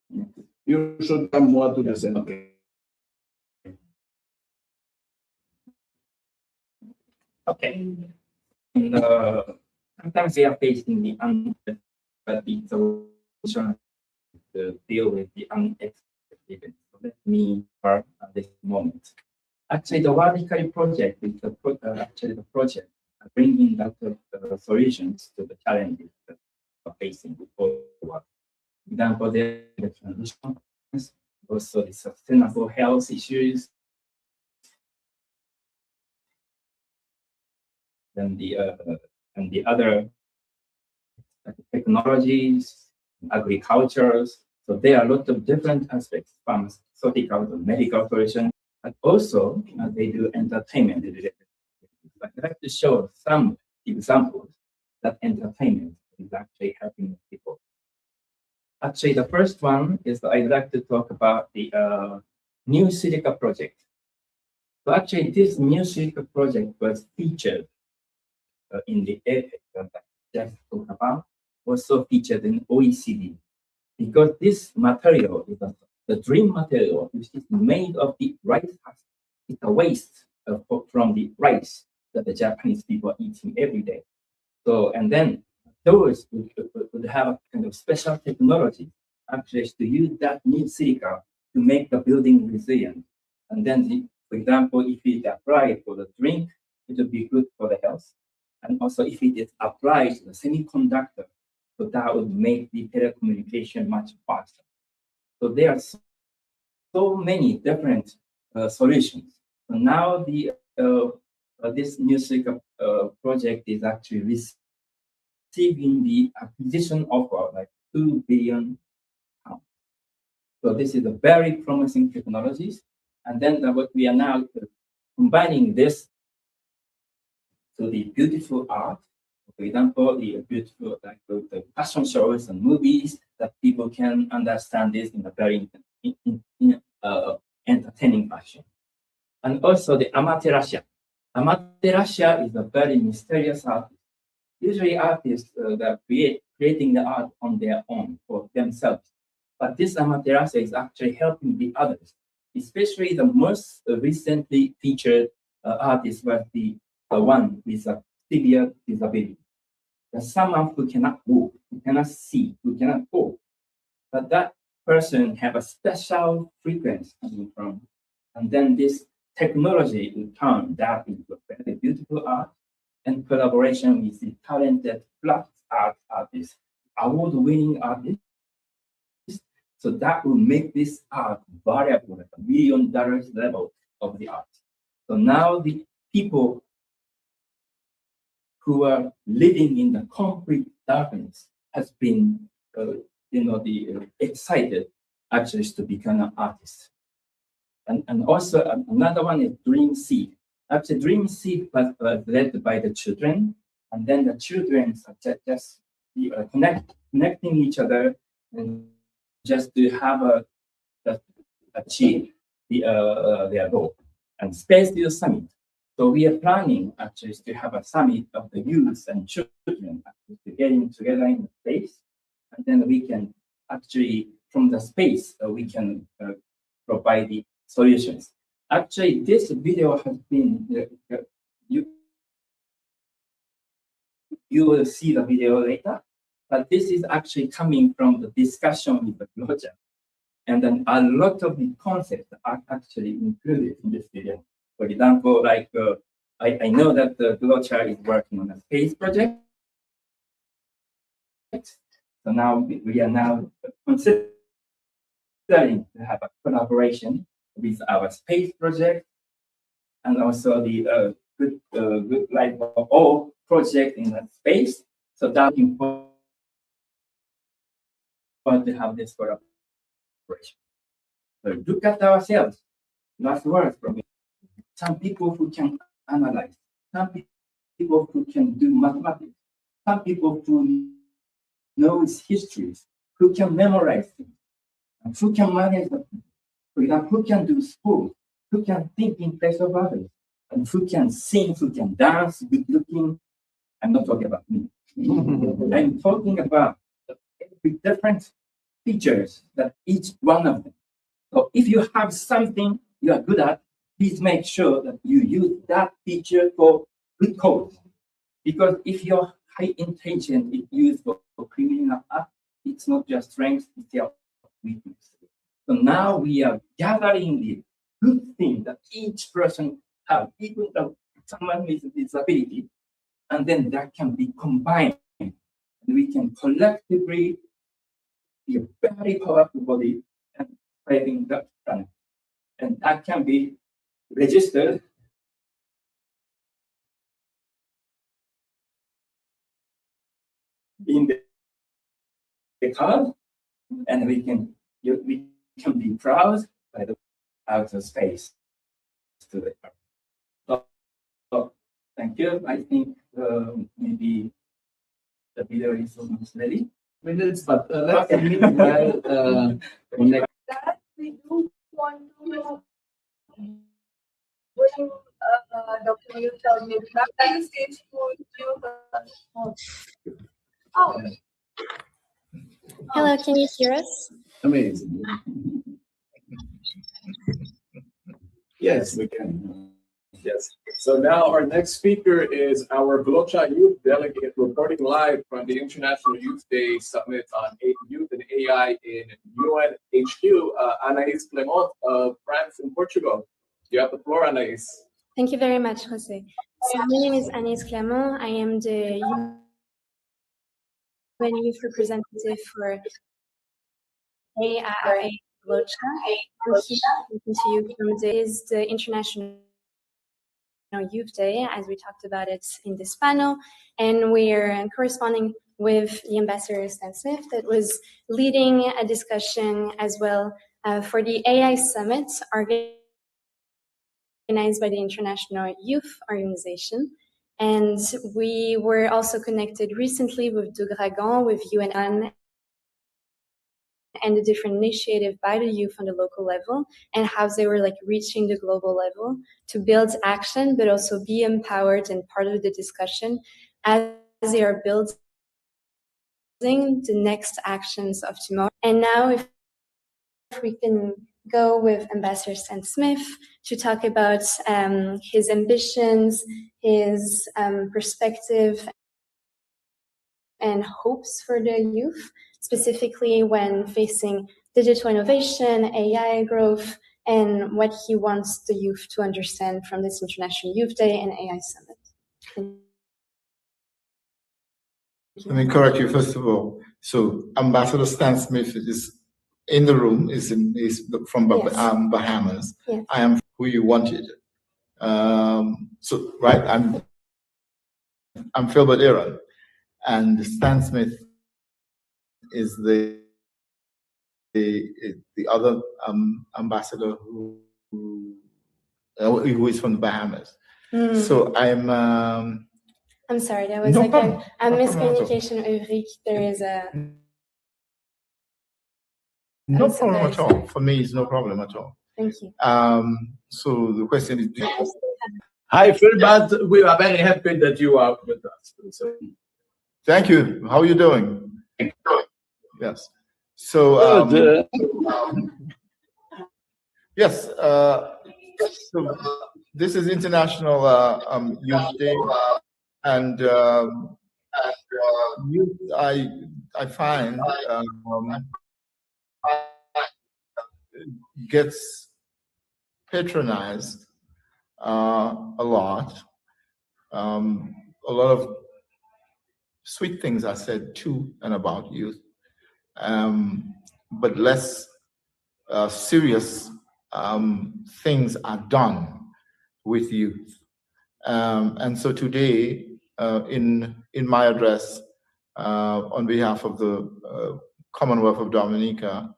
You should come more to the center. okay. And sometimes we are facing the but the solution to deal with the unexpected events. So let me start at this moment. Actually, the Wellbeing project is actually the project bringing that solutions to the challenges that are facing before. For example, the transition, also the sustainable health issues, and the other technologies, agricultures. So there are a lot of different aspects, pharmaceutical, medical solutions, but also they do entertainment. I'd like to show some examples that entertainment is actually helping people. Actually, the first one is I'd like to talk about the New Silica project. So actually, this New Silica project was featured in the APEC that I just talked about, also featured in OECD, because this material is the dream material, which is made of the rice husk. It's a waste from the rice that the Japanese people are eating every day. So, and then those would have a kind of special technology, actually, to use that new silica to make the building resilient. And then, for example, if it applied for the drink, it would be good for the health. And also, if it is applied to the semiconductor, so that would make the telecommunication much faster. So there are so many different solutions. So now this New Silica project is actually receiving the acquisition offer like 2 billion pounds. So this is a very promising technologies. And then what we are now combining this to the beautiful art. For example, the beautiful like the fashion shows and movies that people can understand this in a very entertaining fashion. And also the Amaterasu. Amaterasu is a very mysterious artist. Usually artists that are creating the art on their own for themselves. But this Amaterasu is actually helping the others, especially the most recently featured artist was the one with a severe disability. There's someone who cannot walk, who cannot see, who cannot walk. But that person have a special frequency coming from. And then this technology will turn that into a very beautiful art and collaboration with the talented black art artists, award-winning artists. So that will make this art valuable at $1 million level of the art. So now the people who are living in the complete darkness has been, excited actually to become an artist. And also another one is Dream Seed. Actually, Dream Seed was led by the children, and then the children just connecting each other and just to have achieve their goal. And Space Youth Summit. So we are planning actually to have a summit of the youth and children actually getting together in space, and then we can actually from the space we can provide the solutions. Actually, this video has been you will see the video later, but this is actually coming from the discussion with the project, and then a lot of the concepts are actually included in this video. For example, like I know that the Glocha is working on a space project. So now we are now considering to have a collaboration with our space project and also the GoodLifeForAll project in that space. So that's important to have this collaboration. So look at ourselves. Last words from me. Some people who can analyze, some people who can do mathematics, some people who knows histories, who can memorize things, and who can manage them. For example, who can do sport, who can think in place of others, and who can sing, who can dance, good looking. I'm not talking about me. I'm talking about every different features that each one of them. So if you have something you are good at, please make sure that you use that feature for good cause. Because if you high intelligence is used for criminal act, it's not just strength, it's their weakness. So now we are gathering the good thing that each person have, even though someone with disability, and then that can be combined. And we can collectively be a very powerful body and fighting the planet. And that can be registered in the card, and we can be proud by the outer space to the card. So thank you. I think maybe the video is almost ready. Minutes, but let's meanwhile connect. That we do want to bring Dr. Milton maybe back to the stage for you. Oh. Hello, can you hear us? Amazing. Yes, we can. Yes. So now our next speaker is our Glocha Youth Delegate reporting live from the International Youth Day Summit on Youth and AI in UNHQ, Anaïs Clement of France and Portugal. You have the floor, Anaïs. Thank you very much, Jose. So my name is Anaïs Clement. I am the UN Youth Representative for AI Glocha. I'm here speaking to you from the International Youth Day, as we talked about it in this panel, and we're corresponding with the ambassador Stan Smith that was leading a discussion as well for the AI Summit organized by the International Youth Organization. And we were also connected recently with Doudragon, with UN, and the different initiative by the youth on the local level, and how they were like reaching the global level to build action, but also be empowered and part of the discussion as they are building the next actions of tomorrow. And now if we can go with Ambassador Stan Smith to talk about his ambitions, his perspective and hopes for the youth, specifically when facing digital innovation, AI growth, and what he wants the youth to understand from this International Youth Day and AI Summit. Let me correct you first of all. So Ambassador Stan Smith is in the room, is from Yes. Bahamas. Yes. I am who you wanted. So right, I'm Philbert Aaron, and Stan Smith is the other ambassador who is from the Bahamas. So I'm sorry, there was No like problem. a No problem at all. miscommunication, Ulrich. There is a... No I'm so problem very at all. sorry. For me, it's no problem at all. Thank you. So the question is, Hi, Philbert. We are very happy that you are with us. So, thank you. How are you doing? Yes. So, yes. So this is International Youth Day, and youth, I find gets patronized a lot. A lot of sweet things are said to and about youth, but less serious things are done with youth. And so today, in my address, on behalf of the Commonwealth of Dominica,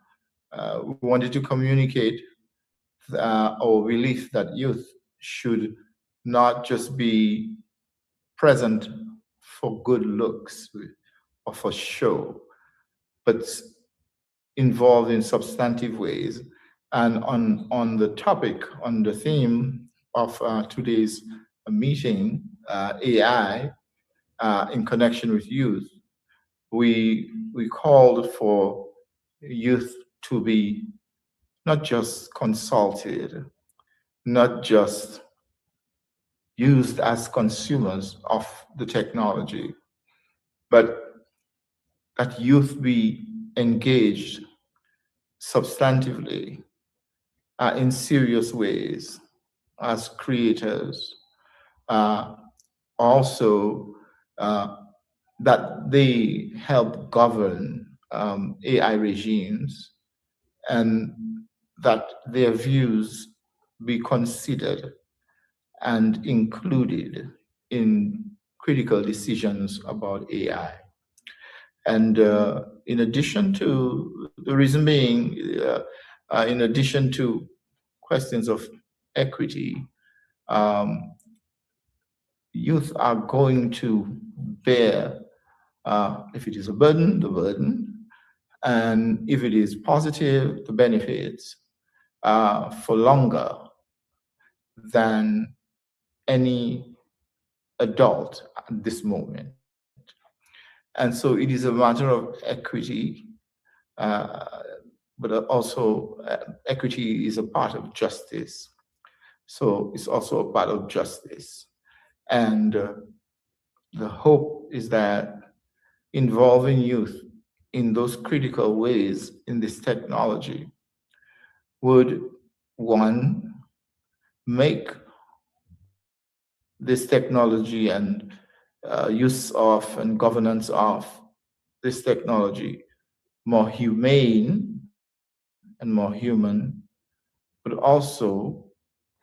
we wanted to communicate our belief that youth should not just be present for good looks or for show, but involved in substantive ways. And on the topic, on the theme of today's meeting, AI, in connection with youth, we called for youth to be not just consulted, not just used as consumers of the technology, but that youth be engaged substantively in serious ways as creators. Also, that they help govern AI regimes, and that their views be considered and included in critical decisions about AI. And in addition to the reason being, in addition to questions of equity, youth are going to bear, if it is a burden, the burden, and if it is positive, the benefits for longer than any adult at this moment. And so it is a matter of equity, but also equity is a part of justice. So it's also a part of justice. And the hope is that involving youth in those critical ways in this technology would, one, make this technology and use of and governance of this technology more humane and more human, but also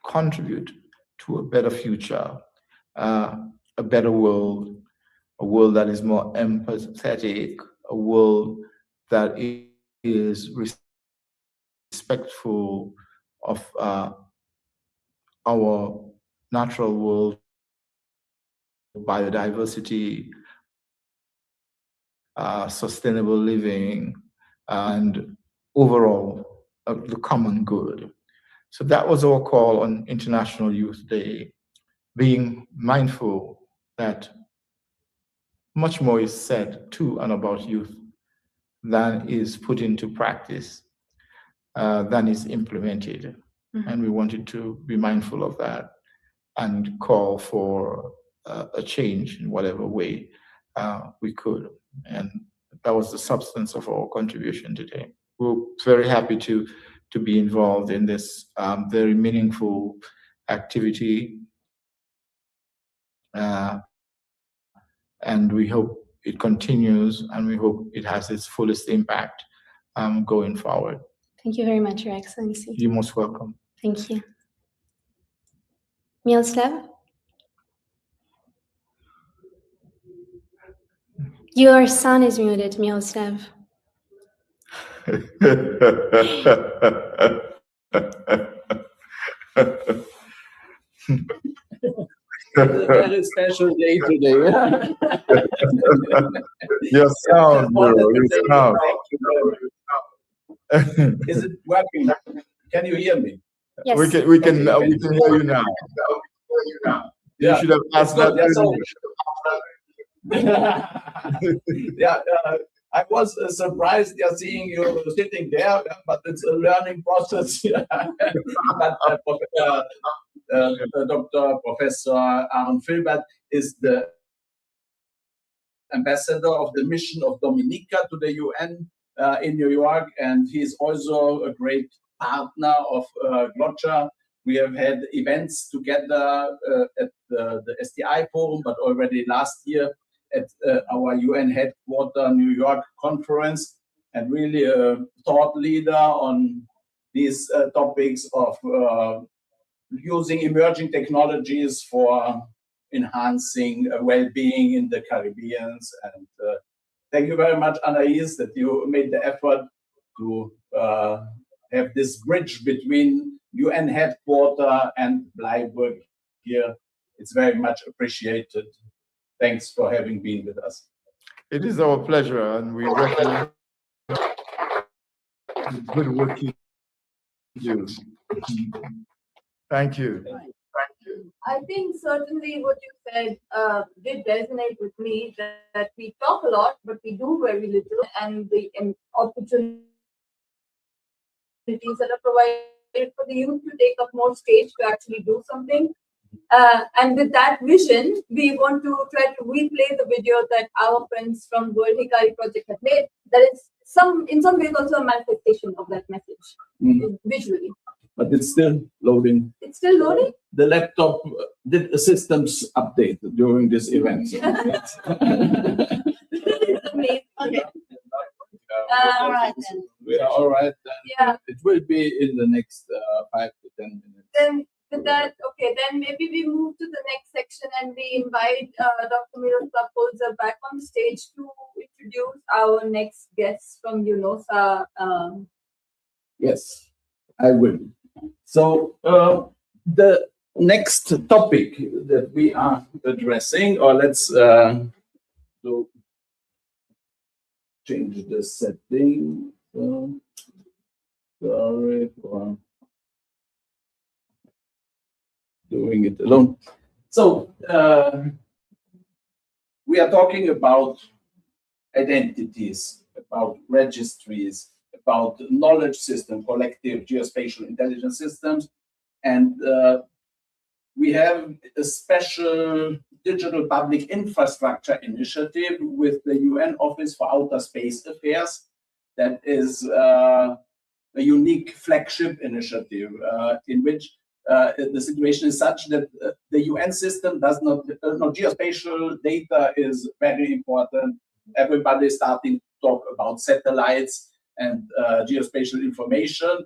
contribute to a better future, a better world, a world that is more empathetic, a world that is respectful of our natural world, biodiversity, sustainable living, and overall the common good. So that was our call on International Youth Day, being mindful that much more is said to and about youth than is put into practice, than is implemented. Mm-hmm. And we wanted to be mindful of that and call for a change in whatever way we could. And that was the substance of our contribution today. We're very happy to be involved in this very meaningful activity. And we hope it continues, and we hope it has its fullest impact going forward. Thank you very much, Your Excellency. You're most welcome. Thank you. Miroslav? Your son is muted, Miroslav. It's a very special day today. Your sound, bro. Your sound. Is it working? Can you hear me? Yes. We can hear you now. You should have asked that earlier. Yeah, I was surprised seeing you sitting there, but it's a learning process. But Dr. Professor Aaron Filbert is the ambassador of the mission of Dominica to the UN in New York, and he's also a great partner of GLOCHA. We have had events together at the STI Forum, but already last year at our UN headquarters New York conference, and really a thought leader on these topics of using emerging technologies for enhancing well-being in the Caribbean. And thank you very much, Anais, that you made the effort to have this bridge between UN headquarters and Bleiburg here. It's very much appreciated. Thanks for having been with us. It is our pleasure, and we recognize the good work you do. Thank you. I think certainly what you said did resonate with me, that we talk a lot, but we do very little, and the opportunities that are provided for the youth to take up more stage to actually do something And with that vision, we want to try to replay the video that our friends from World Hikari Project have made. That is in some ways also a manifestation of that message visually. But it's still loading. It's still loading? The laptop did a systems update during this event. It's amazing. Okay. All right then. We are all right then. Yeah. It will be in the next 5 to 10 minutes. Then with that, okay, then maybe we move to the next section and we invite Dr. Miroslav Polzer back on the stage to introduce our next guest from UNOSA. Yes, I will. So the next topic that we are addressing, or let's change the setting. Sorry for doing it alone. So we are talking about identities, about registries, about knowledge system, collective geospatial intelligence systems, and we have a special digital public infrastructure initiative with the UN Office for Outer Space Affairs that is a unique flagship initiative in which the situation is such that the UN system does not, geospatial data is very important. Everybody is starting to talk about satellites and geospatial information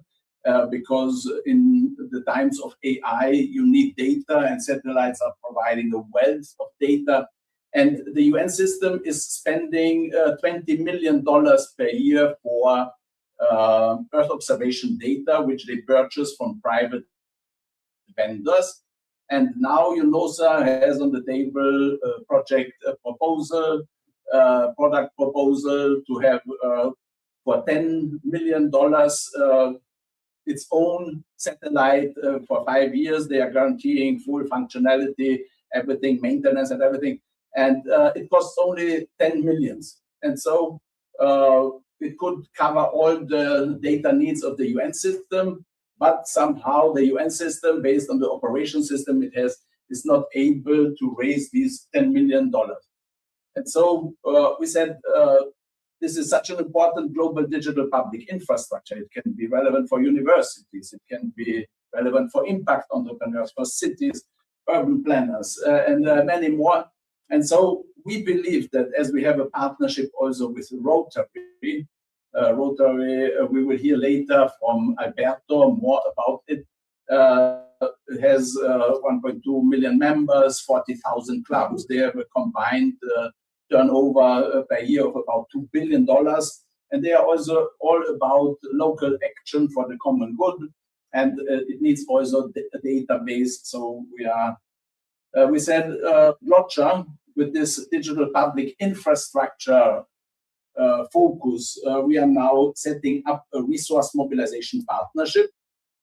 because in the times of AI, you need data and satellites are providing a wealth of data. And the UN system is spending $20 million per year for Earth observation data, which they purchase from private vendors. And now UNOSA has on the table a product proposal to have for $10 million its own satellite for 5 years. They are guaranteeing full functionality, everything, maintenance and everything. And it costs only 10 millions. And so it could cover all the data needs of the UN system, but somehow the UN system, based on the operation system it has, is not able to raise these $10 million. And so we said, this is such an important global digital public infrastructure. It can be relevant for universities. It can be relevant for impact entrepreneurs, for cities, urban planners, and many more. And so we believe that as we have a partnership also with Rotary, we will hear later from Alberto more about it. It has 1.2 million members, 40,000 clubs. They have a combined turnover per year of about $2 billion. And they are also all about local action for the common good. And it needs also a database. So we said, Blockchain, with this digital public infrastructure focus, we are now setting up a resource mobilization partnership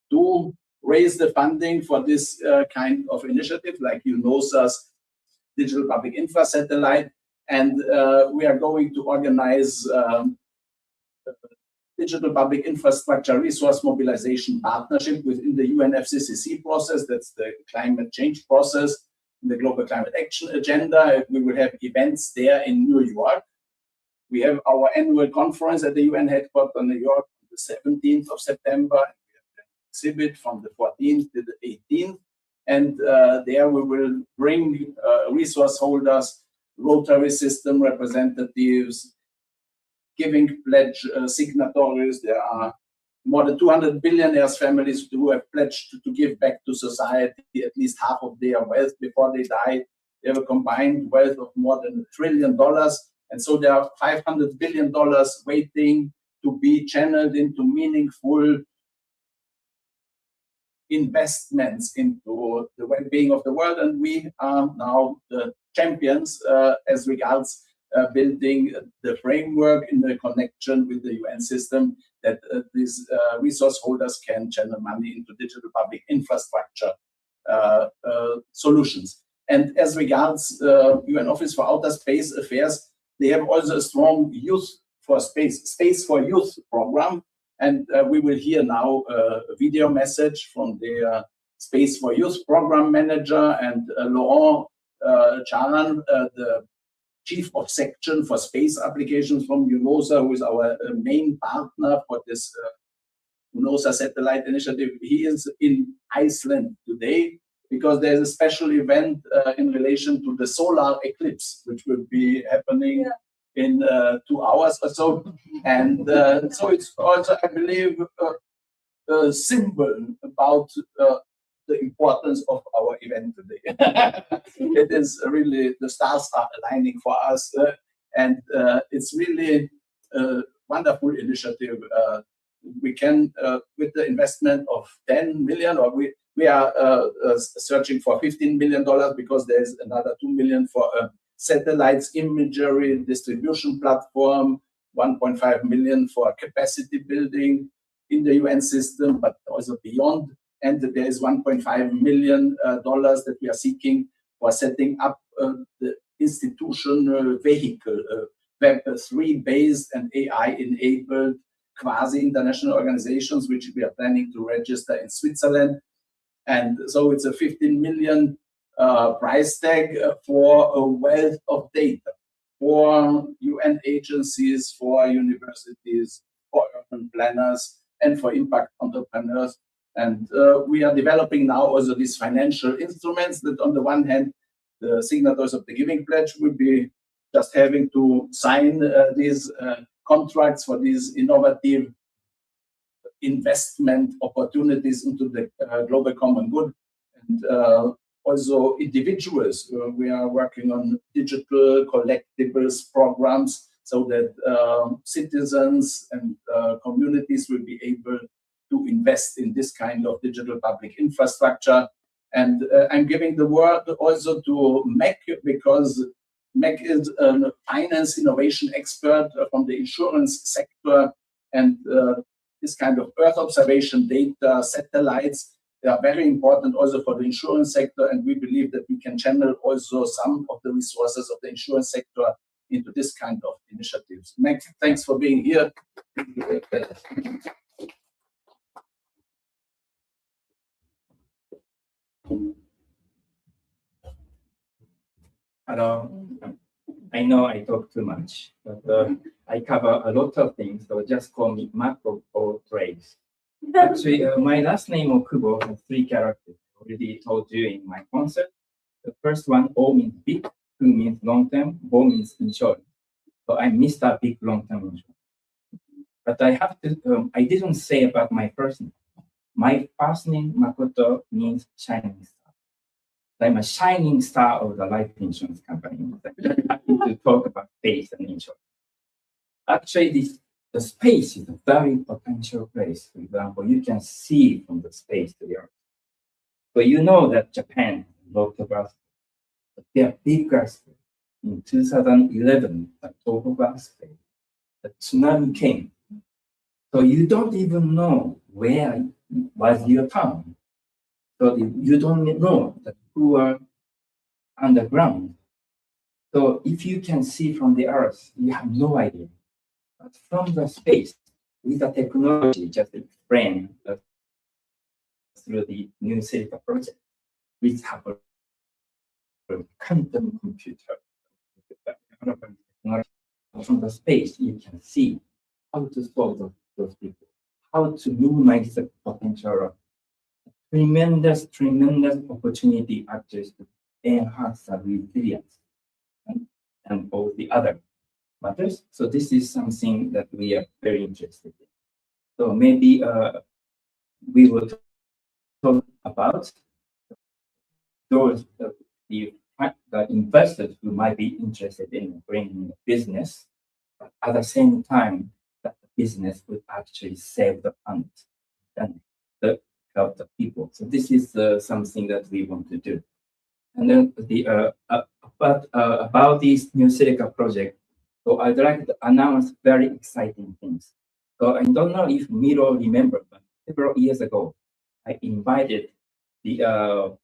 to raise the funding for this kind of initiative, like UNOSA's digital public infra satellite. And we are going to organize digital public infrastructure resource mobilization partnership within the UNFCCC process. That's the climate change process, the global climate action agenda. We will have events there in New York. We have our annual conference at the UN headquarters in New York on the 17th of September. We have an exhibit from the 14th to the 18th. And there we will bring resource holders, Rotary system representatives, giving pledge signatories. There are more than 200 billionaires families who have pledged to give back to society at least half of their wealth before they die. They have a combined wealth of more than $1 trillion. And so there are $500 billion waiting to be channeled into meaningful investments into the well-being of the world. And we are now the champions as regards building the framework in the connection with the UN system that these resource holders can channel money into digital public infrastructure solutions. And as regards UN Office for Outer Space Affairs, they have also a strong Youth for Space for Youth program. And we will hear now a video message from their Space for Youth Program Manager, and Laurent Charan, the Chief of Section for Space Applications from UNOSA, who is our main partner for this UNOSA satellite initiative. He is in Iceland today because there's a special event in relation to the solar eclipse, which will be happening in 2 hours or so. And so it's also, I believe, a symbol about the importance of our event today. It is really, the stars are aligning for us, and it's really a wonderful initiative. We can, with the investment of 10 million, or we are searching for $15 million because there's another 2 million for a satellites imagery distribution platform, 1.5 million for capacity building in the UN system, but also beyond. And there is $1.5 million that we are seeking for setting up the institutional vehicle, Web3 based and AI enabled quasi-international organizations, which we are planning to register in Switzerland. And so it's a 15 million price tag for a wealth of data for UN agencies, for universities, for urban planners, and for impact entrepreneurs. And we are developing now also these financial instruments that on the one hand, the signatories of the Giving Pledge will be just having to sign these contracts for these innovative investment opportunities into the global common good. And also individuals, we are working on digital collectibles programs so that citizens and communities will be able to invest in this kind of digital public infrastructure. And I'm giving the word also to Meg, because Meg is a finance innovation expert from the insurance sector, and this kind of Earth observation data, satellites, they are very important also for the insurance sector, and we believe that we can channel also some of the resources of the insurance sector into this kind of initiatives. Meg, thanks for being here. Hello. I know I talk too much, but I cover a lot of things, so just call me Marco or Trace. Actually, my last name Okubo has 3 characters. I already told you in my concert. The first one, O means big, Ku means long term, Bo means insurance. So I'm Mr. Big Long Term Insurance. But I have to, I didn't say about my first name. My first name, Makoto, means shining star. I'm a shining star of the life insurance company. I'm very happy to talk about space and insurance. Actually, the space is a very potential place. For example, you can see from the space to the Earth. But you know that Japan, lots of earthquakes, but they are big earthquakes. In 2011, the Tohoku earthquake, the tsunami came. So you don't even know where was your town. So you don't know that who are underground. So if you can see from the Earth, you have no idea. But from the space, with the technology just explained through the New Silica project, which have a quantum computer. From the space, you can see how to solve those people, how to minimize the potential of tremendous opportunity actually to enhance the resilience and all the other matters. So this is something that we are very interested in. So maybe we will talk about those the investors who might be interested in bringing business, but at the same time that the business would actually save the planet and help the people. So this is something that we want to do. And then about this New Silica project, so I'd like to announce very exciting things. So I don't know if Miro remember, but several years ago, I invited the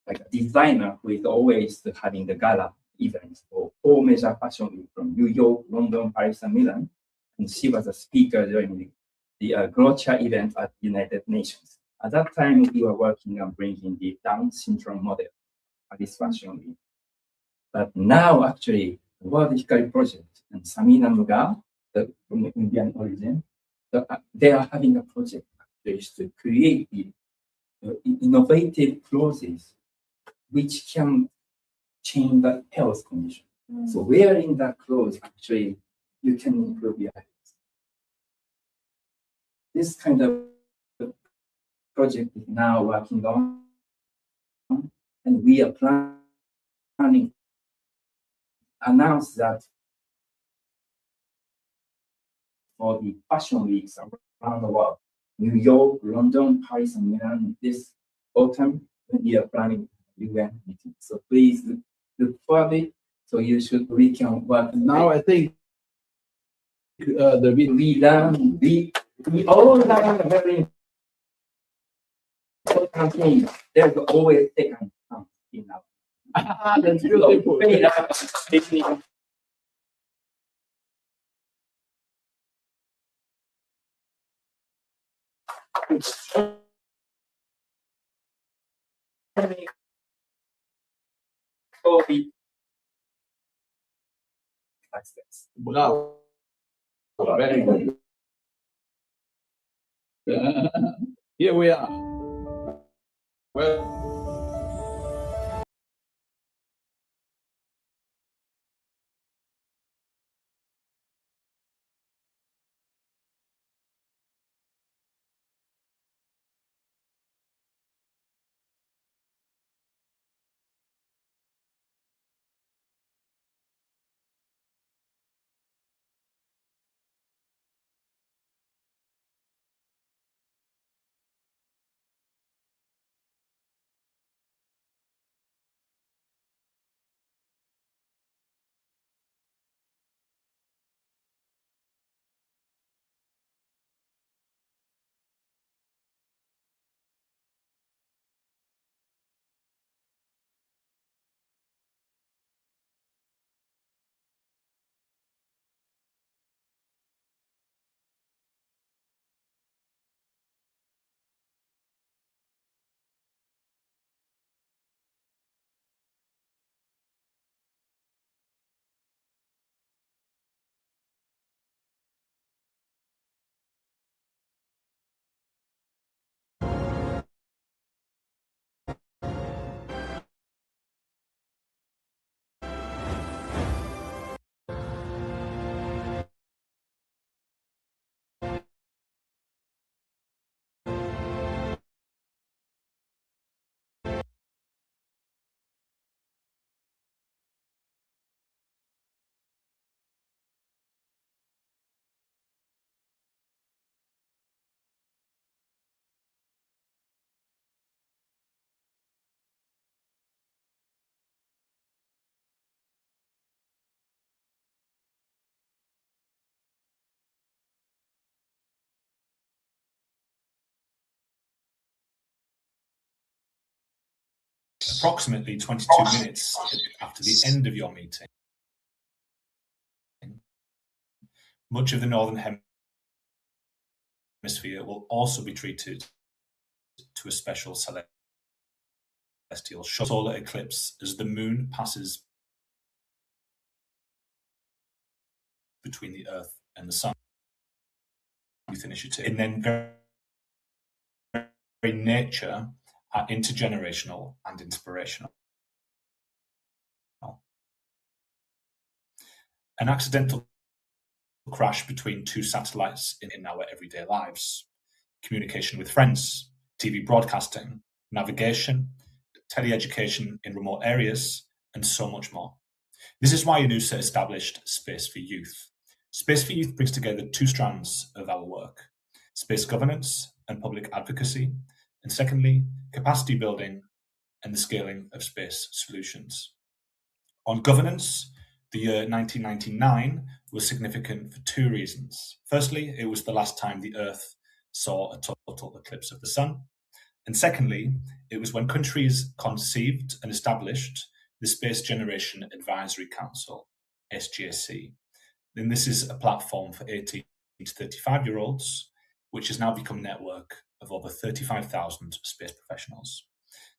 like a designer who is always having the gala events for 4 major fashion week from New York, London, Paris, and Milan. And she was a speaker during the Glocha event at United Nations. At that time, we were working on bringing the Down syndrome model at this fashion week. But now, actually, the World Hikari project and Samina Muga, from Indian origin, they are having a project actually to create the innovative clothes which can change the health condition. So wearing that clothes, actually, you can improve your health. This kind of project is now working on, and we are planning to announce that for the fashion weeks around the world, New York, London, Paris, and Milan this autumn, we are planning UN meeting. So please look for it. So we can work. Now I think we all learn a very important thing. There's always second chance in our. that's beautiful. Bravo. Very good. Here we are. Well, approximately 22 minutes after the end of your meeting, much of the northern hemisphere will also be treated to a special celestial solar eclipse as the moon passes between the Earth and the Sun. Youth Initiative, and then very nature are intergenerational and inspirational. An accidental crash between two satellites in our everyday lives, communication with friends, TV broadcasting, navigation, teleeducation in remote areas, and so much more. This is why UNUSA established Space for Youth. Space for Youth brings together two strands of our work: space governance and public advocacy, and secondly, capacity building and the scaling of space solutions. On governance, the year 1999 was significant for two reasons. Firstly, it was the last time the Earth saw a total eclipse of the Sun. And secondly, it was when countries conceived and established the Space Generation Advisory Council, SGAC. And this is a platform for 18 to 35-year-olds, which has now become a network of of over 35,000 space professionals.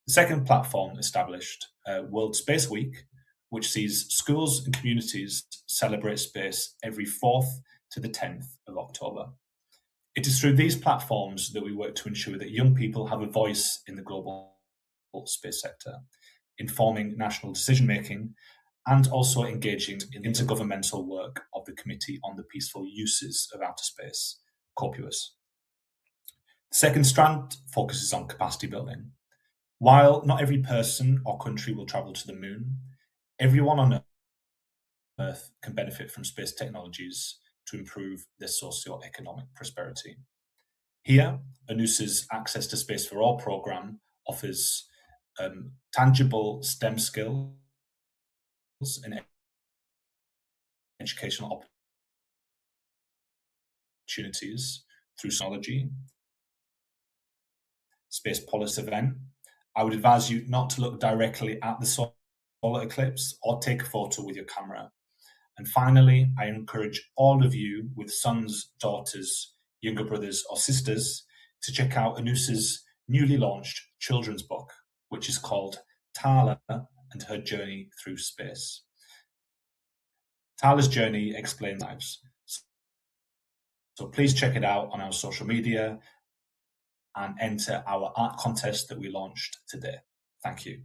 The second platform established, World Space Week, which sees schools and communities celebrate space every 4th to the 10th of October. It is through these platforms that we work to ensure that young people have a voice in the global space sector, informing national decision-making and also engaging in intergovernmental work of the Committee on the Peaceful Uses of Outer Space, COPUOS. The second strand focuses on capacity building. While not every person or country will travel to the moon, everyone on Earth can benefit from space technologies to improve their socio-economic prosperity. Here, ANUSA's Access to Space for All program offers tangible STEM skills and educational opportunities through technology. Space policy event. I would advise you not to look directly at the solar eclipse or take a photo with your camera. And finally, I encourage all of you with sons, daughters, younger brothers or sisters to check out ANUSA's newly launched children's book, which is called Tala and Her Journey Through Space. Tala's journey explains lives. So please check it out on our social media and enter our art contest that we launched today. Thank you.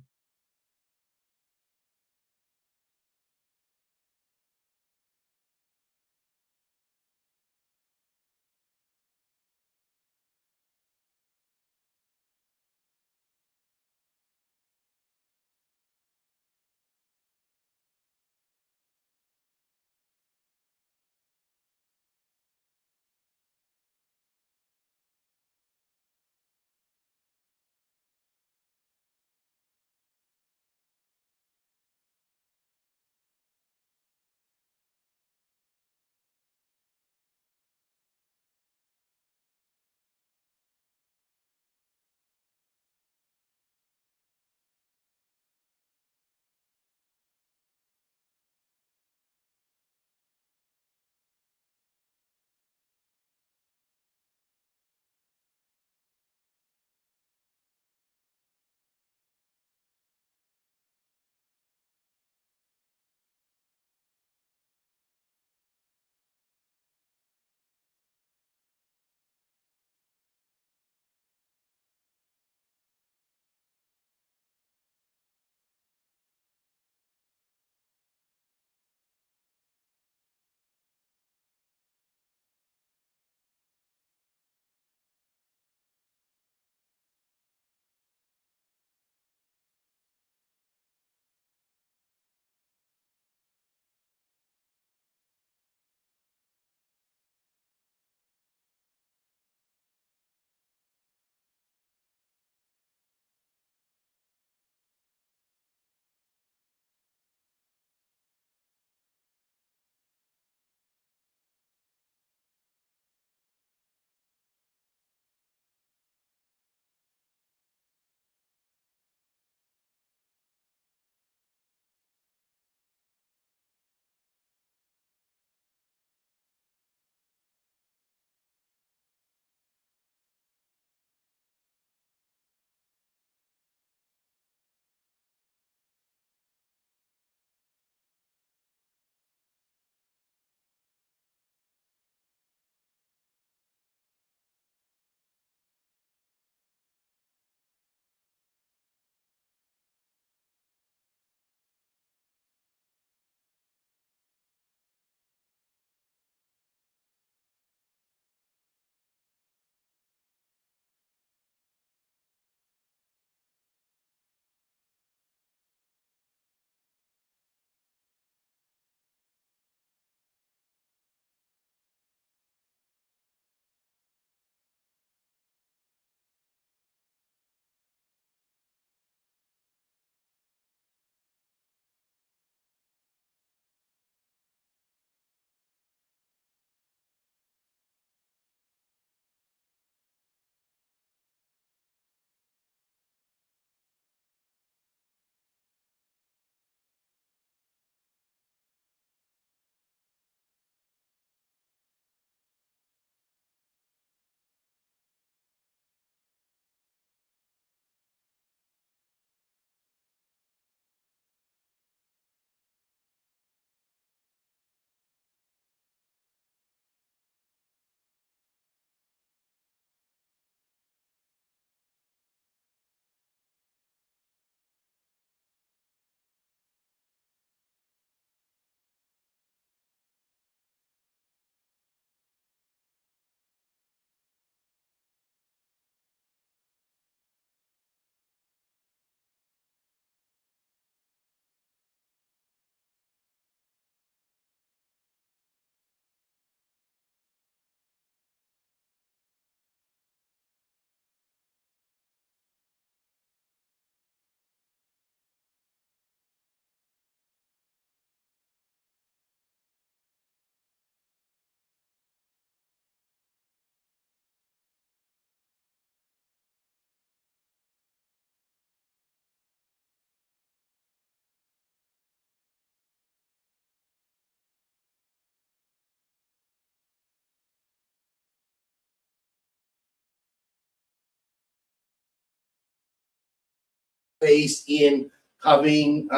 phase in having,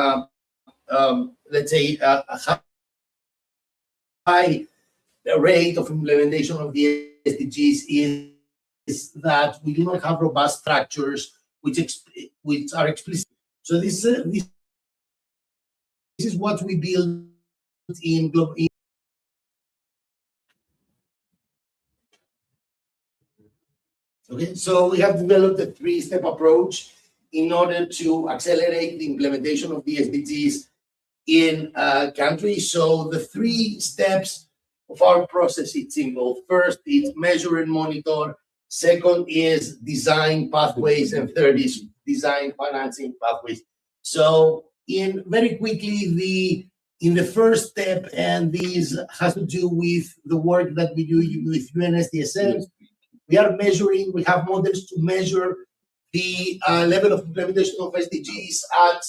let's say, a high rate of implementation of the SDGs is that we do not have robust structures which are explicit. So this is what we build in global. Okay, so we have developed a three-step approach in order to accelerate the implementation of the SDGs in countries. So the three steps of our process, it's simple. First, it's measure and monitor. Second is design pathways, and third is design financing pathways. So in very quickly, in the first step, and this has to do with the work that we do with UNSDSM, we are measuring, we have models to measure the level of implementation of SDGs at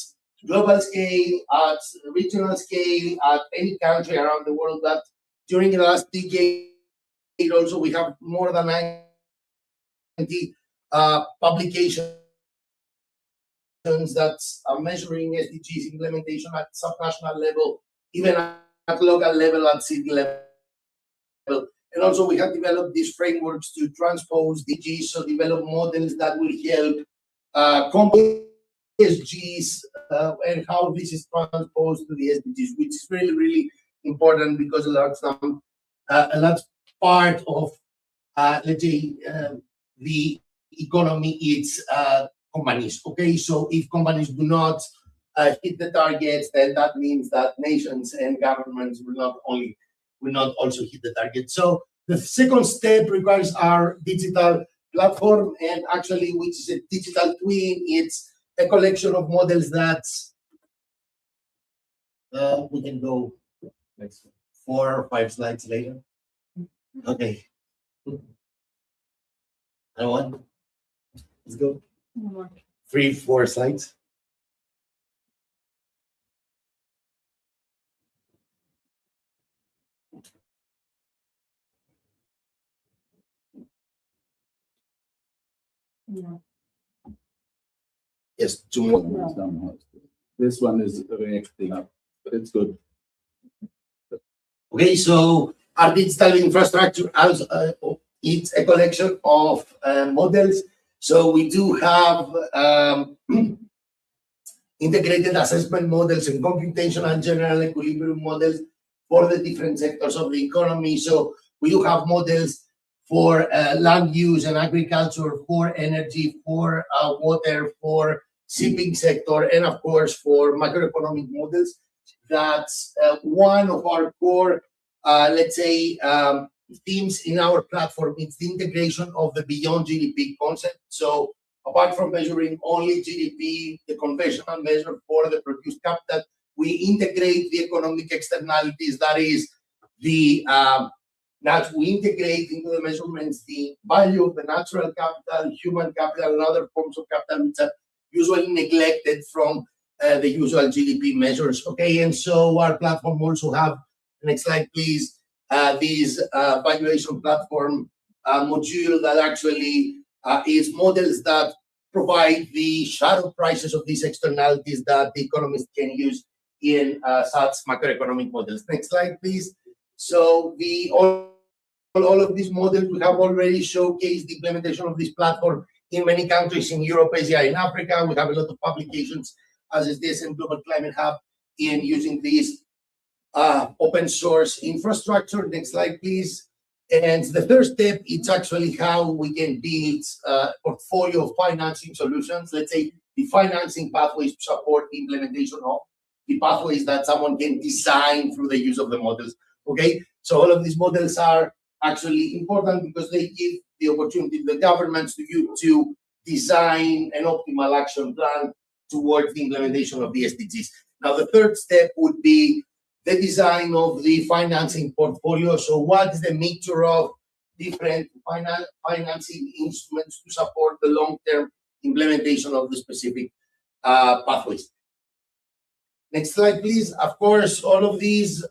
global scale, at regional scale, at any country around the world. That during the last decade, also we have more than 90 publications that are measuring SDGs implementation at subnational level, even at local level, at city level. And also we have developed these frameworks to transpose SDGs, so develop models that will help compare SDGs and how this is transposed to the SDGs, which is really, really important because a large part of, let's say, the economy is companies. Okay, so if companies do not hit the targets, then that means that nations and governments will not also hit the target. So the second step requires our digital platform, and actually, which is a digital twin. It's a collection of models that we can go next 4 or 5 slides later. Okay. Another one. Let's go. 3, 4 slides. No. Yes, 2 more. This one is reacting up, but it's good. Okay, so our digital infrastructure as it's a collection of models. So we do have integrated assessment models and computational and general equilibrium models for the different sectors of the economy. So we do have models for land use and agriculture, for energy, for water, for shipping sector, and of course for macroeconomic models. That's one of our core, let's say, themes in our platform. It's the integration of the beyond GDP concept. So apart from measuring only GDP, the conventional measure for the produced capital, we integrate the economic externalities. That is that we integrate into the measurements the value of the natural capital, human capital, and other forms of capital which are usually neglected from the usual GDP measures. Okay, and so our platform also have, next slide please, this valuation platform module that actually is models that provide the shadow prices of these externalities that the economists can use in such macroeconomic models. Next slide please. So all of these models, we have already showcased the implementation of this platform in many countries in Europe, Asia, and Africa. We have a lot of publications, as is this in Global Climate Hub, in using this open source infrastructure. Next slide, please. And the third step, it's actually how we can build a portfolio of financing solutions. Let's say the financing pathways to support the implementation of the pathways that someone can design through the use of the models. Okay, so all of these models are actually important because they give the opportunity to the governments to design an optimal action plan towards the implementation of the SDGs. Now, the third step would be the design of the financing portfolio. So what is the mixture of different financing instruments to support the long-term implementation of the specific pathways? Next slide, please. Of course, all of these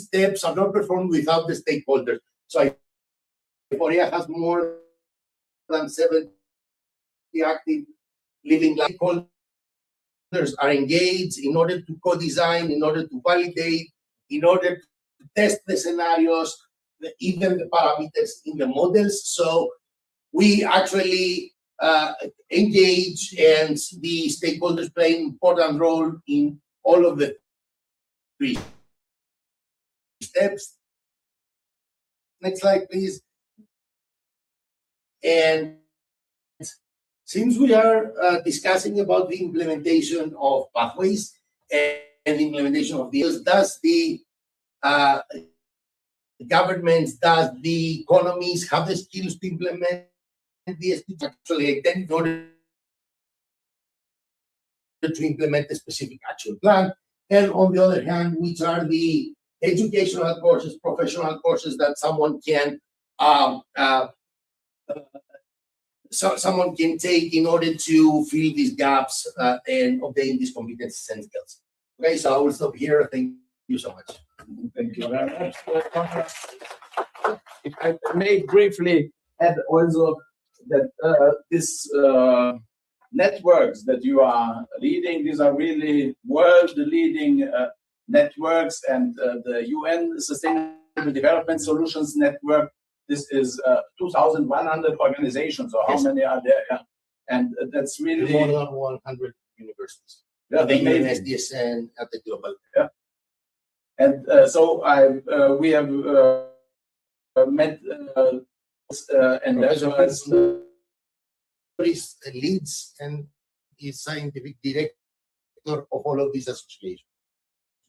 steps are not performed without the stakeholders. So IYD has more than 70 active living stakeholders are engaged in order to co-design, in order to validate, in order to test the scenarios, even the parameters in the models. So we actually engage, and the stakeholders play an important role in all of the 3 steps. Next slide, please. And since we are discussing about the implementation of pathways and the implementation of deals, does the governments, does the economies have the skills to implement the SDGs? Actually, in order to implement a specific action plan? And on the other hand, which are the educational courses, professional courses that someone can someone can take in order to fill these gaps and obtain these competencies and skills. Okay, so I will stop here. Thank you so much. Thank you very much. If I may briefly add also that this networks that you are leading, these are really world-leading networks, and the UN Sustainable Development Solutions Network, this is 2,100 organizations, or how many are there? Yeah. And that's really more than 100 universities. Yeah, the amazing. UNSDSN at the global. Yeah. And so we have met and leads and is scientific director of all of these associations.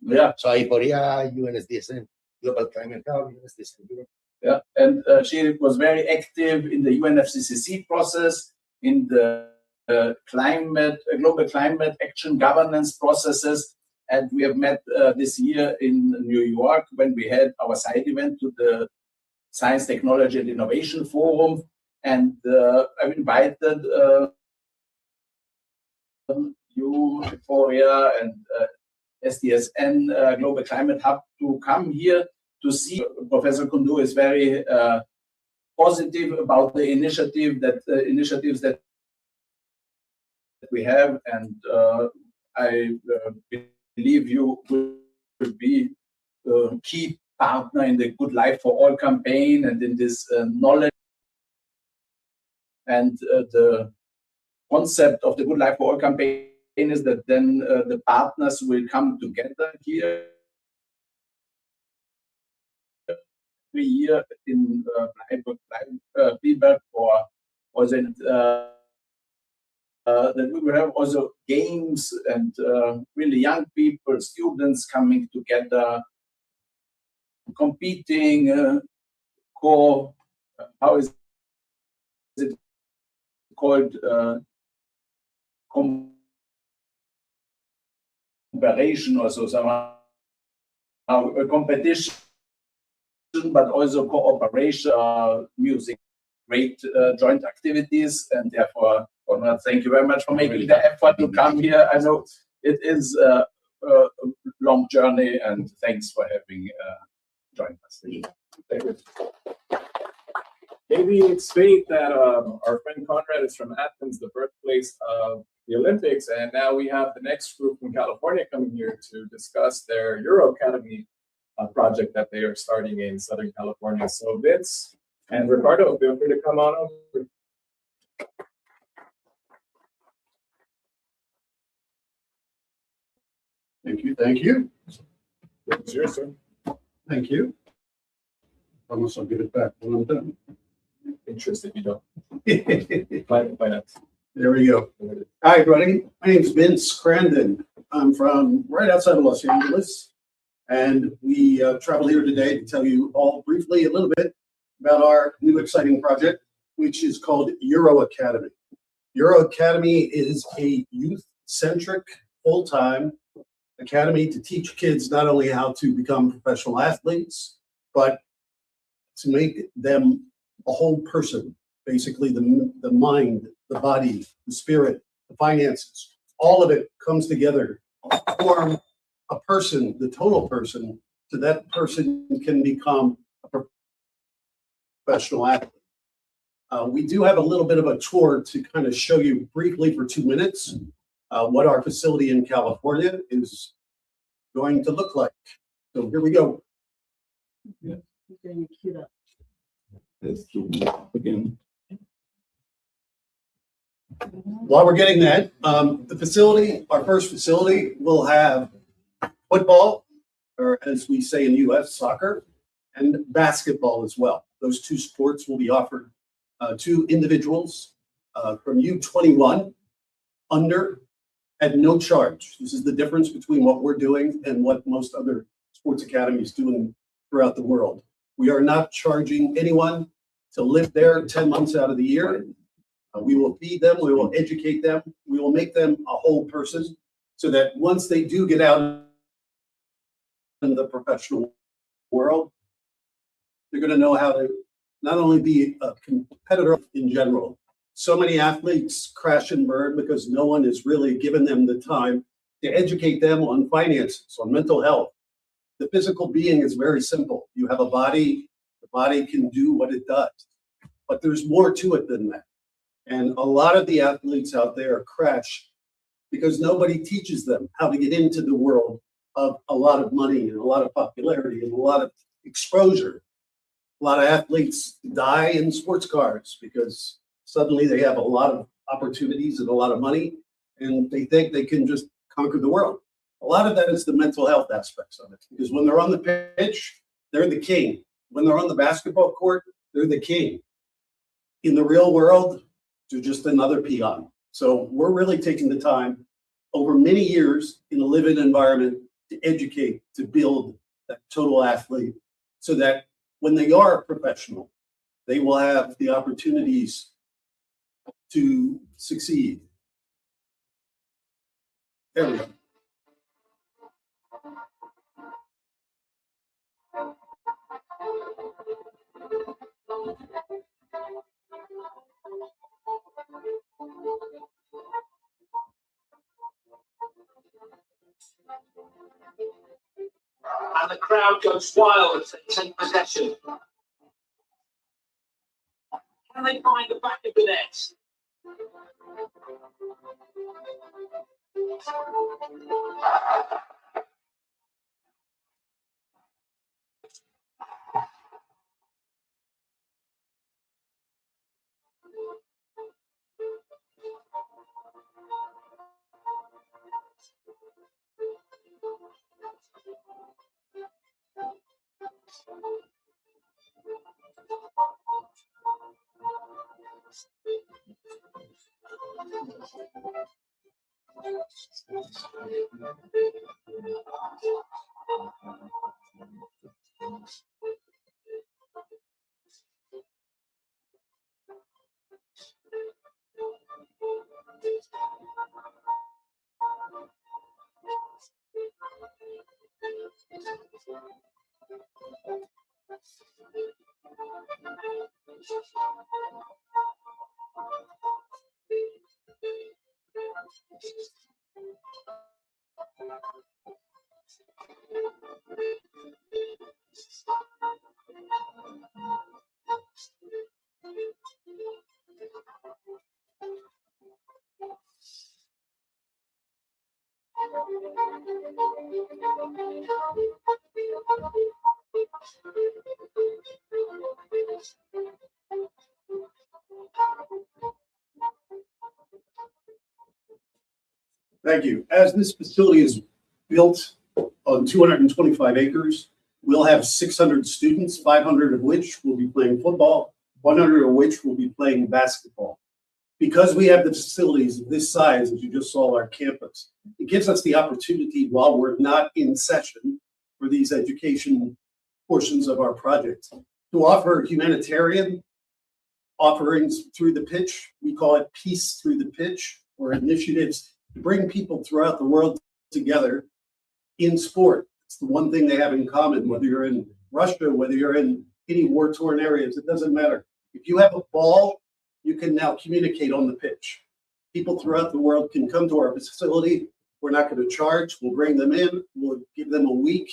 Yeah. So IYD, UNSDSN, Global Climate Hub, UNSDSN Europe. Yeah, and she was very active in the UNFCCC process, in the global climate action governance processes. And we have met this year in New York when we had our side event to the Science, Technology and Innovation Forum. And I've invited you, Victoria, and SDSN Global Climate Hub to come here to see. Professor Kundu is very positive about the initiatives that we have, and I believe you will be a key partner in the Good Life for All campaign and in this knowledge. And the concept of the Good Life for All campaign is that then the partners will come together here every year in Freiburg, or also that we will have also games and really young people, students coming together, competing, how is it called? Comparison, also somehow a competition, but also cooperation, music, great joint activities, and therefore, Konrad, thank you very much for making the effort to come here. I know it is a long journey, and thanks for having joined us. Thank you. Maybe it's fate that our friend Conrad is from Athens, the birthplace of the Olympics, and now we have the next group from California coming here to discuss their Euro Academy project that they are starting in Southern California. So Vince and Ricardo, feel free to come on over. Thank you. Thank you. It's yours, sir. Thank you. Promise I'll give it back when I'm done. Interest if you don't. Finance. There we go. Hi, everybody. My name is Vince Crandon. I'm from right outside of Los Angeles, and we travel here today to tell you all briefly a little bit about our new exciting project, which is called Euro Academy. Euro Academy is a youth-centric, full-time academy to teach kids not only how to become professional athletes, but to make them a whole person, basically the mind, the body, the spirit, the finances, all of it comes together to form a person, the total person, so that person can become a professional athlete. We do have a little bit of a tour to kind of show you briefly for 2 minutes what our facility in California is going to look like. So here we go. Let's do again. While we're getting that, the facility, our first facility, will have football, or as we say in the US, soccer, and basketball as well. Those two sports will be offered to individuals from U21 under at no charge. This is the difference between what we're doing and what most other sports academies doing throughout the world. We are not charging anyone to live there 10 months out of the year. We will feed them, we will educate them, we will make them a whole person so that once they do get out in the professional world, they're going to know how to not only be a competitor in general. So many athletes crash and burn because no one is really giving them the time to educate them on finances, on mental health. The physical being is very simple. You have a body, the body can do what it does, but there's more to it than that. And a lot of the athletes out there crash because nobody teaches them how to get into the world of a lot of money and a lot of popularity and a lot of exposure. A lot of athletes die in sports cars because suddenly they have a lot of opportunities and a lot of money and they think they can just conquer the world. A lot of that is the mental health aspects of it, because when they're on the pitch, they're the king. When they're on the basketball court, they're the king. In the real world, they're just another peon. So we're really taking the time over many years in a living environment to educate, to build that total athlete so that when they are professional, they will have the opportunities to succeed. There we go. And the crowd goes wild as they take possession. Can they find the back of the net? Thank you. As this facility is built on 225 acres, we'll have 600 students, 500 of which will be playing football, 100 of which will be playing basketball. Because we have the facilities of this size, as you just saw our campus, it gives us the opportunity while we're not in session for these education portions of our project to offer humanitarian offerings through the pitch. We call it Peace Through the Pitch, or initiatives to bring people throughout the world together in sport. It's the one thing they have in common, whether you're in Russia, whether you're in any war-torn areas, it doesn't matter. If you have a ball, you can now communicate on the pitch. People throughout the world can come to our facility. We're not going to charge. We'll bring them in. We'll give them a week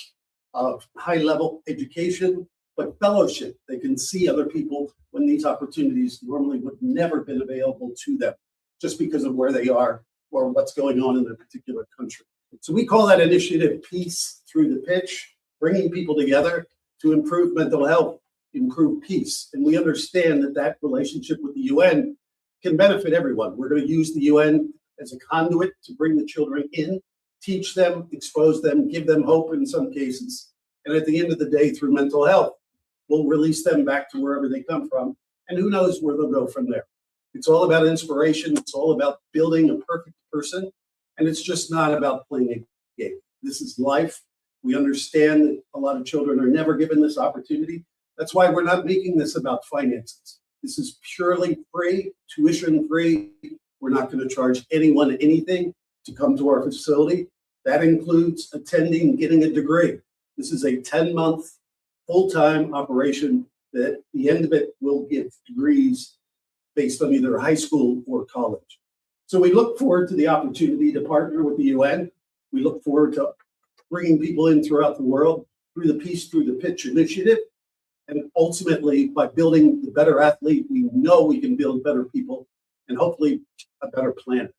of high-level education, but fellowship. They can see other people when when these opportunities normally would never been available to them just because of where they are or what's going on in their particular country. So we call that initiative Peace Through the Pitch, bringing people together to improve mental health, improve peace. And we understand that that relationship with the UN can benefit everyone. We're going to use the UN as a conduit to bring the children in, teach them, expose them, give them hope in some cases. And at the end of the day, through mental health, we'll release them back to wherever they come from. And who knows where they'll go from there. It's all about inspiration. It's all about building a perfect person. And it's just not about playing a game. This is life. We understand that a lot of children are never given this opportunity. That's why we're not making this about finances. This is purely free, tuition free. We're not going to charge anyone anything to come to our facility. That includes attending, getting a degree. This is a 10-month full-time operation that at the end of it will give degrees based on either high school or college. So we look forward to the opportunity to partner with the UN. We look forward to bringing people in throughout the world through the Peace Through the Pitch initiative. And ultimately, by building the better athlete, we know we can build better people and hopefully a better planet.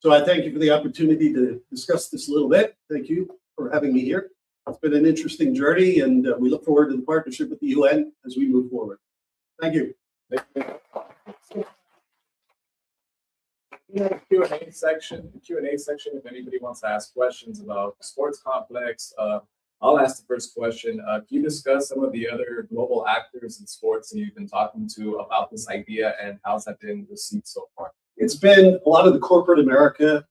So I thank you for the opportunity to discuss this a little bit. Thank you for having me here. It's been an interesting journey, and we look forward to the partnership with the UN as we move forward. Thank you. We have a Q&A section. The Q&A section, if anybody wants to ask questions about the sports complex, I'll ask the first question. Can you discuss some of the other global actors in sports that you've been talking to about this idea, and how's that been received so far? It's been a lot of the corporate America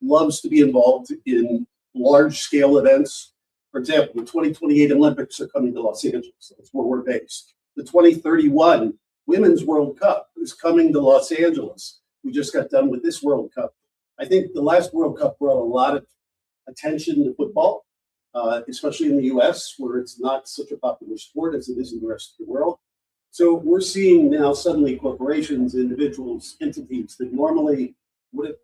loves to be involved in large-scale events. For example, the 2028 Olympics are coming to Los Angeles. That's where we're based. The 2031 Women's World Cup is coming to Los Angeles. We just got done with this World Cup. I think the last World Cup brought a lot of attention to football, especially in the US, where it's not such a popular sport as it is in the rest of the world. So we're seeing now suddenly corporations, individuals, entities that normally would have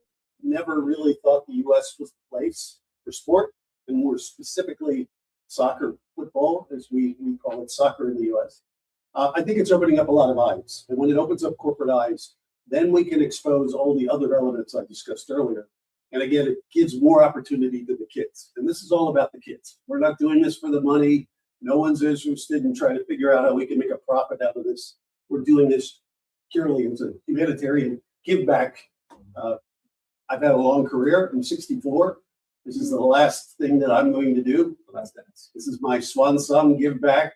never really thought the US was the place for sport, and more specifically soccer, football, as we call it, soccer in the US. I think it's opening up a lot of eyes. And when it opens up corporate eyes, then we can expose all the other elements I discussed earlier. And again, it gives more opportunity to the kids. And this is all about the kids. We're not doing this for the money. No one's interested in trying to figure out how we can make a profit out of this. We're doing this purely as a humanitarian give back. I've had a long career. I'm 64. This is the last thing that I'm going to do. This is my swan song give back.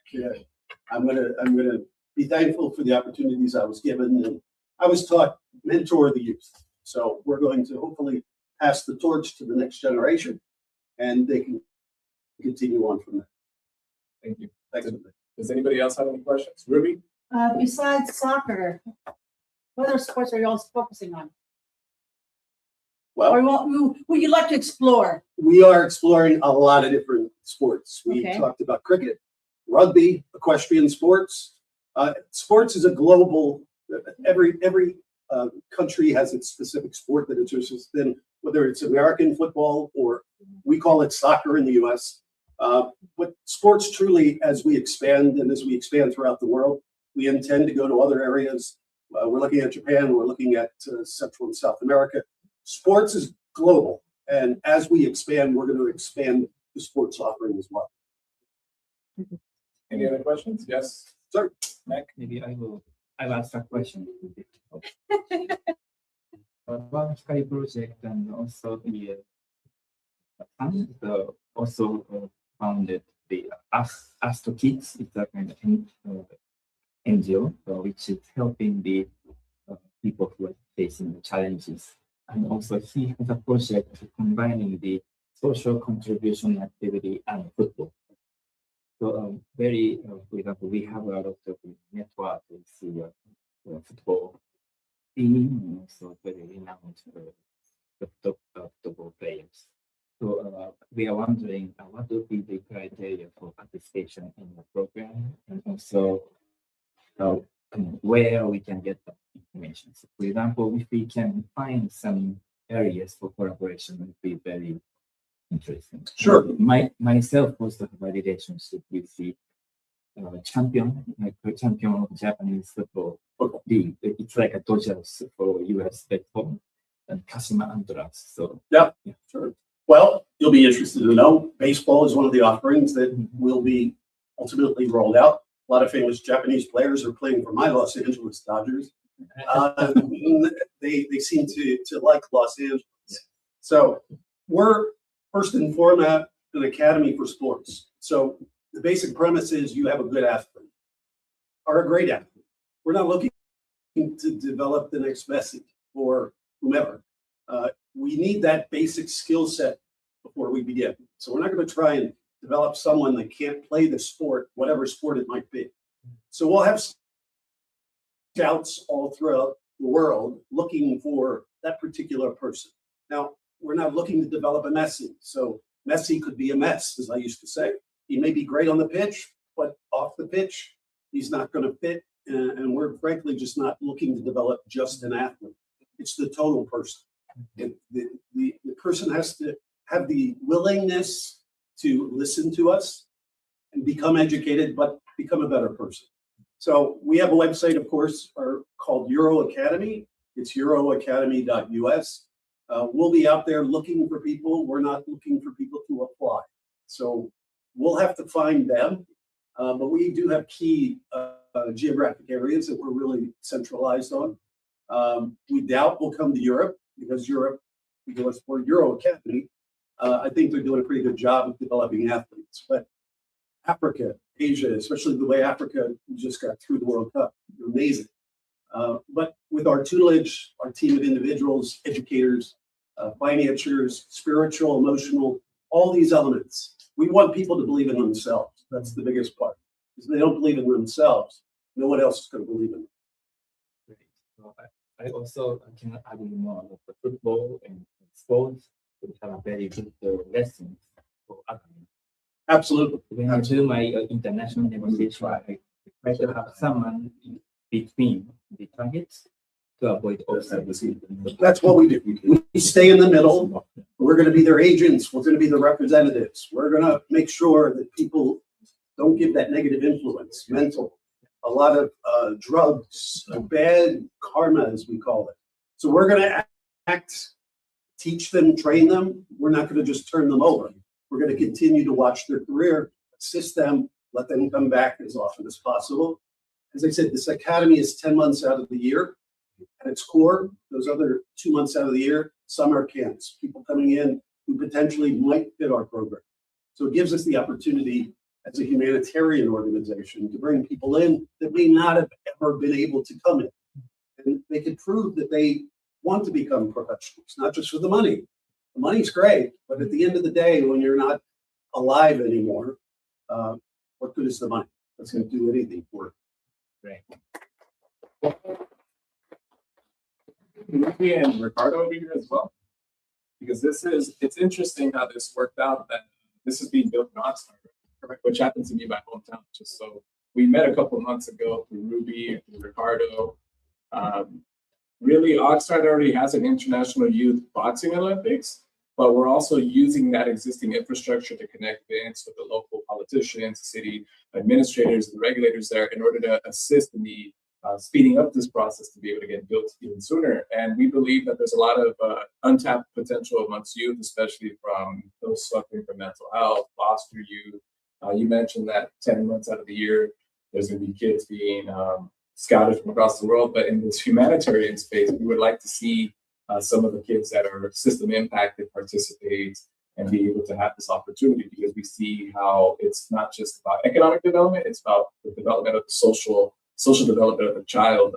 I'm gonna be thankful for the opportunities I was given, and I was taught mentor the youth. So we're going to hopefully pass the torch to the next generation, and they can continue on from there. Thank you. Thanks. Does anybody else have any questions? Ruby? Besides soccer, what other sports are you all focusing on? Well, Or would you like to explore? we are exploring a lot of different sports. We Okay. talked about cricket, rugby, equestrian sports. Sports is a global. Every country has its specific sport that it's interested in, whether it's American football or we call it soccer in the U.S. But sports truly, as we expand and as we expand throughout the world, we intend to go to other areas. We're looking at Japan. We're looking at Central and South America. Sports is global, and as we expand, we're going to expand the sports offering as well. Any other questions? Yes, sir. Mac? Maybe I'll ask a question. One Sky project and also the fund also founded the Us to Kids. It's a kind of NGO which is helping the people who are facing the challenges. And also he has a project combining the social contribution activity and football. So for example, we have a lot of network with the football team and also very renowned football players. So we are wondering what would be the criteria for participation in the program, and also where we can get the information. So for example, if we can find some areas for collaboration, it would be very interesting. Sure. Myself also have a relationship with the champion, like a champion of Japanese football league. It's like a Dodgers for US baseball and Kashima Antlers. So yeah, sure. Well, you'll be interested to know baseball is one of the offerings that will be ultimately rolled out. A lot of famous Japanese players are playing for my Los Angeles Dodgers. They seem to like Los Angeles. So we're first and foremost an academy for sports. So the basic premise is you have a good athlete or a great athlete. We're not looking to develop the next Messi or whomever. We need that basic skill set before we begin. So we're not going to try and develop someone that can't play the sport, whatever sport it might be. So we'll have scouts all throughout the world looking for that particular person. Now, we're not looking to develop a Messi. So Messi could be a mess, as I used to say. He may be great on the pitch, but off the pitch, he's not going to fit. And we're frankly just not looking to develop just an athlete. It's the total person. The person has to have the willingness to listen to us and become educated, but become a better person. So we have a website, of course, called Euro Academy. It's euroacademy.us. We'll be out there looking for people. We're not looking for people to apply. So we'll have to find them. But we do have key geographic areas that we're really centralized on. We doubt we'll come to Europe because Europe, because for Euro Academy, I think they're doing a pretty good job of developing athletes. But Africa, Asia, especially the way Africa just got through the World Cup, amazing. But with our tutelage, our team of individuals, educators, financiers, spiritual, emotional, all these elements, we want people to believe in themselves. That's the biggest part. Because if they don't believe in themselves, no one else is going to believe in them. Great. So I also can add more about the football and sports. We have a very good lesson for academy. Absolutely. When I do my international negotiation, I try to have someone in between the targets to avoid offside. That's what we do. We stay in the middle. We're going to be their agents. We're going to be the representatives. We're going to make sure that people don't give that negative influence, mental, a lot of drugs, bad karma, as we call it. So we're going to act, teach them, train them. We're not going to just turn them over. We're going to continue to watch their career, assist them, let them come back as often as possible. As I said, this academy is 10 months out of the year. At its core, those other 2 months out of the year, summer camps, people coming in who potentially might fit our program. So it gives us the opportunity as a humanitarian organization to bring people in that may not have ever been able to come in. And they can prove that they want to become professionals, not just for the money. The money's great, but at the end of the day, when you're not alive anymore, what good is the money? That's going to do anything for it. Right. Ruby and Ricardo over here as well, because it's interesting how this worked out, that this is being built in Oxnard, which happens to be my hometown. Just so we met a couple of months ago through Ruby and through Ricardo. Really, Oxnard already has an international youth boxing Olympics, but we're also using that existing infrastructure to connect events with the local politicians, city administrators, and regulators there in order to assist in the speeding up this process to be able to get built even sooner. And we believe that there's a lot of untapped potential amongst youth, especially from those suffering from mental health, foster youth. You mentioned that 10 months out of the year, there's going to be kids being scouted from across the world. But in this humanitarian space, we would like to see some of the kids that are system impacted participate and be able to have this opportunity, because we see how it's not just about economic development, it's about the development of the social development of the child.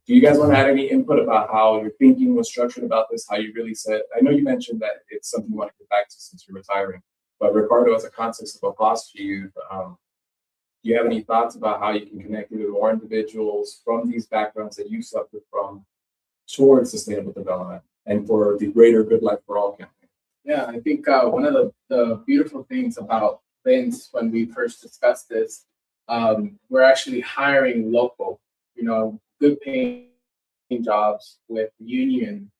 Do you guys want to add any input about how your thinking was structured about this, how you really said, I know you mentioned that it's something you want to get back to since you're retiring, but Ricardo, as a context of a foster youth, do you have any thoughts about how you can connect with more individuals from these backgrounds that you suffered from towards sustainable development and for the greater Good Life for All campaign? Yeah, I think one of the beautiful things about Vince, when we first discussed this, we're actually hiring local, good paying jobs with union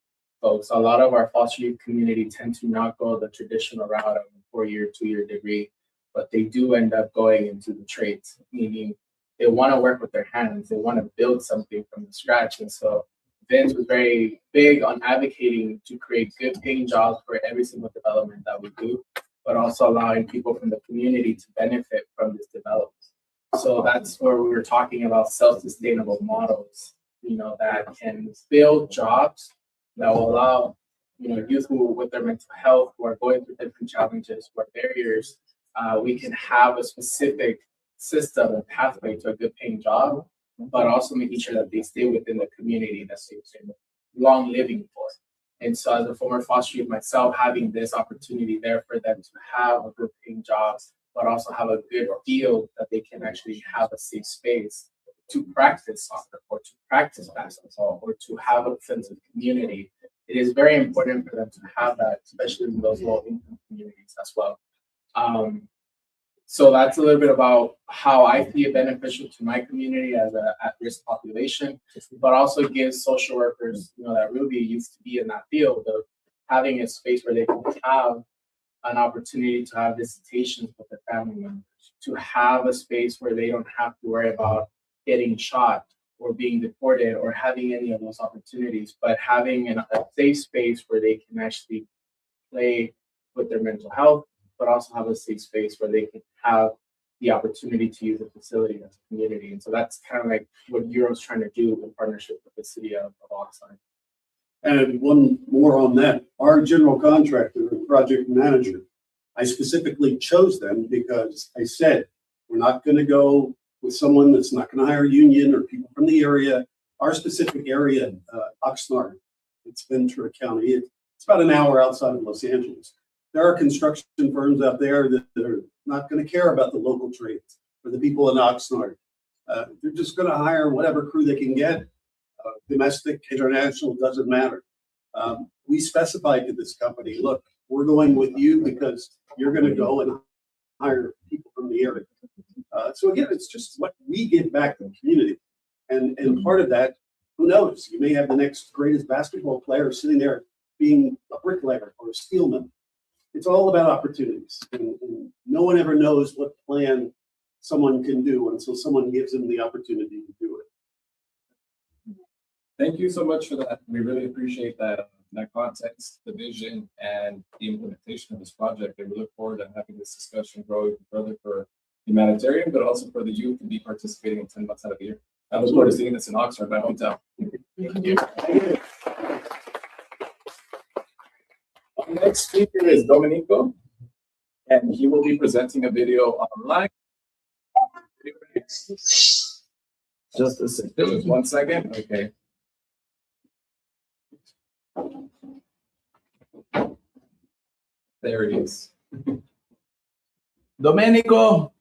folks. A lot of our foster youth community tend to not go the traditional route of a 4-year, 2-year degree, but they do end up going into the trades, meaning they want to work with their hands, they want to build something from the scratch. And so Vince was very big on advocating to create good paying jobs for every single development that we do, but also allowing people from the community to benefit from this development. So that's where we were talking about self-sustainable models, that can build jobs that will allow, youth who with their mental health, who are going through different challenges, who are barriers, we can have a specific system and pathway to a good paying job, but also making sure that they stay within the community that they've been long living for. And so as a former foster youth myself, having this opportunity there for them to have a good paying job, but also have a good field that they can actually have a safe space to practice soccer or to practice basketball or to have a sense of community. It is very important for them to have that, especially in those low income communities as well. So that's a little bit about how I see it beneficial to my community as an at-risk population, but also gives social workers, that really used to be in that field of having a space where they can have an opportunity to have visitations with their family members, to have a space where they don't have to worry about getting shot or being deported or having any of those opportunities, but having a safe space where they can actually play with their mental health, but also have a safe space where they can have the opportunity to use the facility as a community. And so that's kind of like what Euro's trying to do in partnership with the city of Oxnard. And one more on that, our general contractor and project manager, I specifically chose them because I said, we're not going to go with someone that's not going to hire a union or people from the area. Our specific area, Oxnard, it's Ventura County. It's about an hour outside of Los Angeles. There are construction firms out there that are not going to care about the local trades or the people in Oxnard. They're just going to hire whatever crew they can get. Domestic, international, doesn't matter. We specified to this company, look, we're going with you because you're going to go and hire people from the area. So again, it's just what we give back to the community. And part of that, who knows, you may have the next greatest basketball player sitting there being a bricklayer or a steelman. It's all about opportunities. And no one ever knows what plan someone can do until someone gives them the opportunity to do it. Thank you so much for that. We really appreciate that context, the vision, and the implementation of this project. And we look forward to having this discussion grow even further for humanitarian, but also for the youth to be participating in 10 months out of the year. I look forward to seeing this in Oxford, my hometown. Thank you. Our next speaker is Domenico, and he will be presenting a video online. Just a second. Just 1 second. Okay. There it is. Domenico,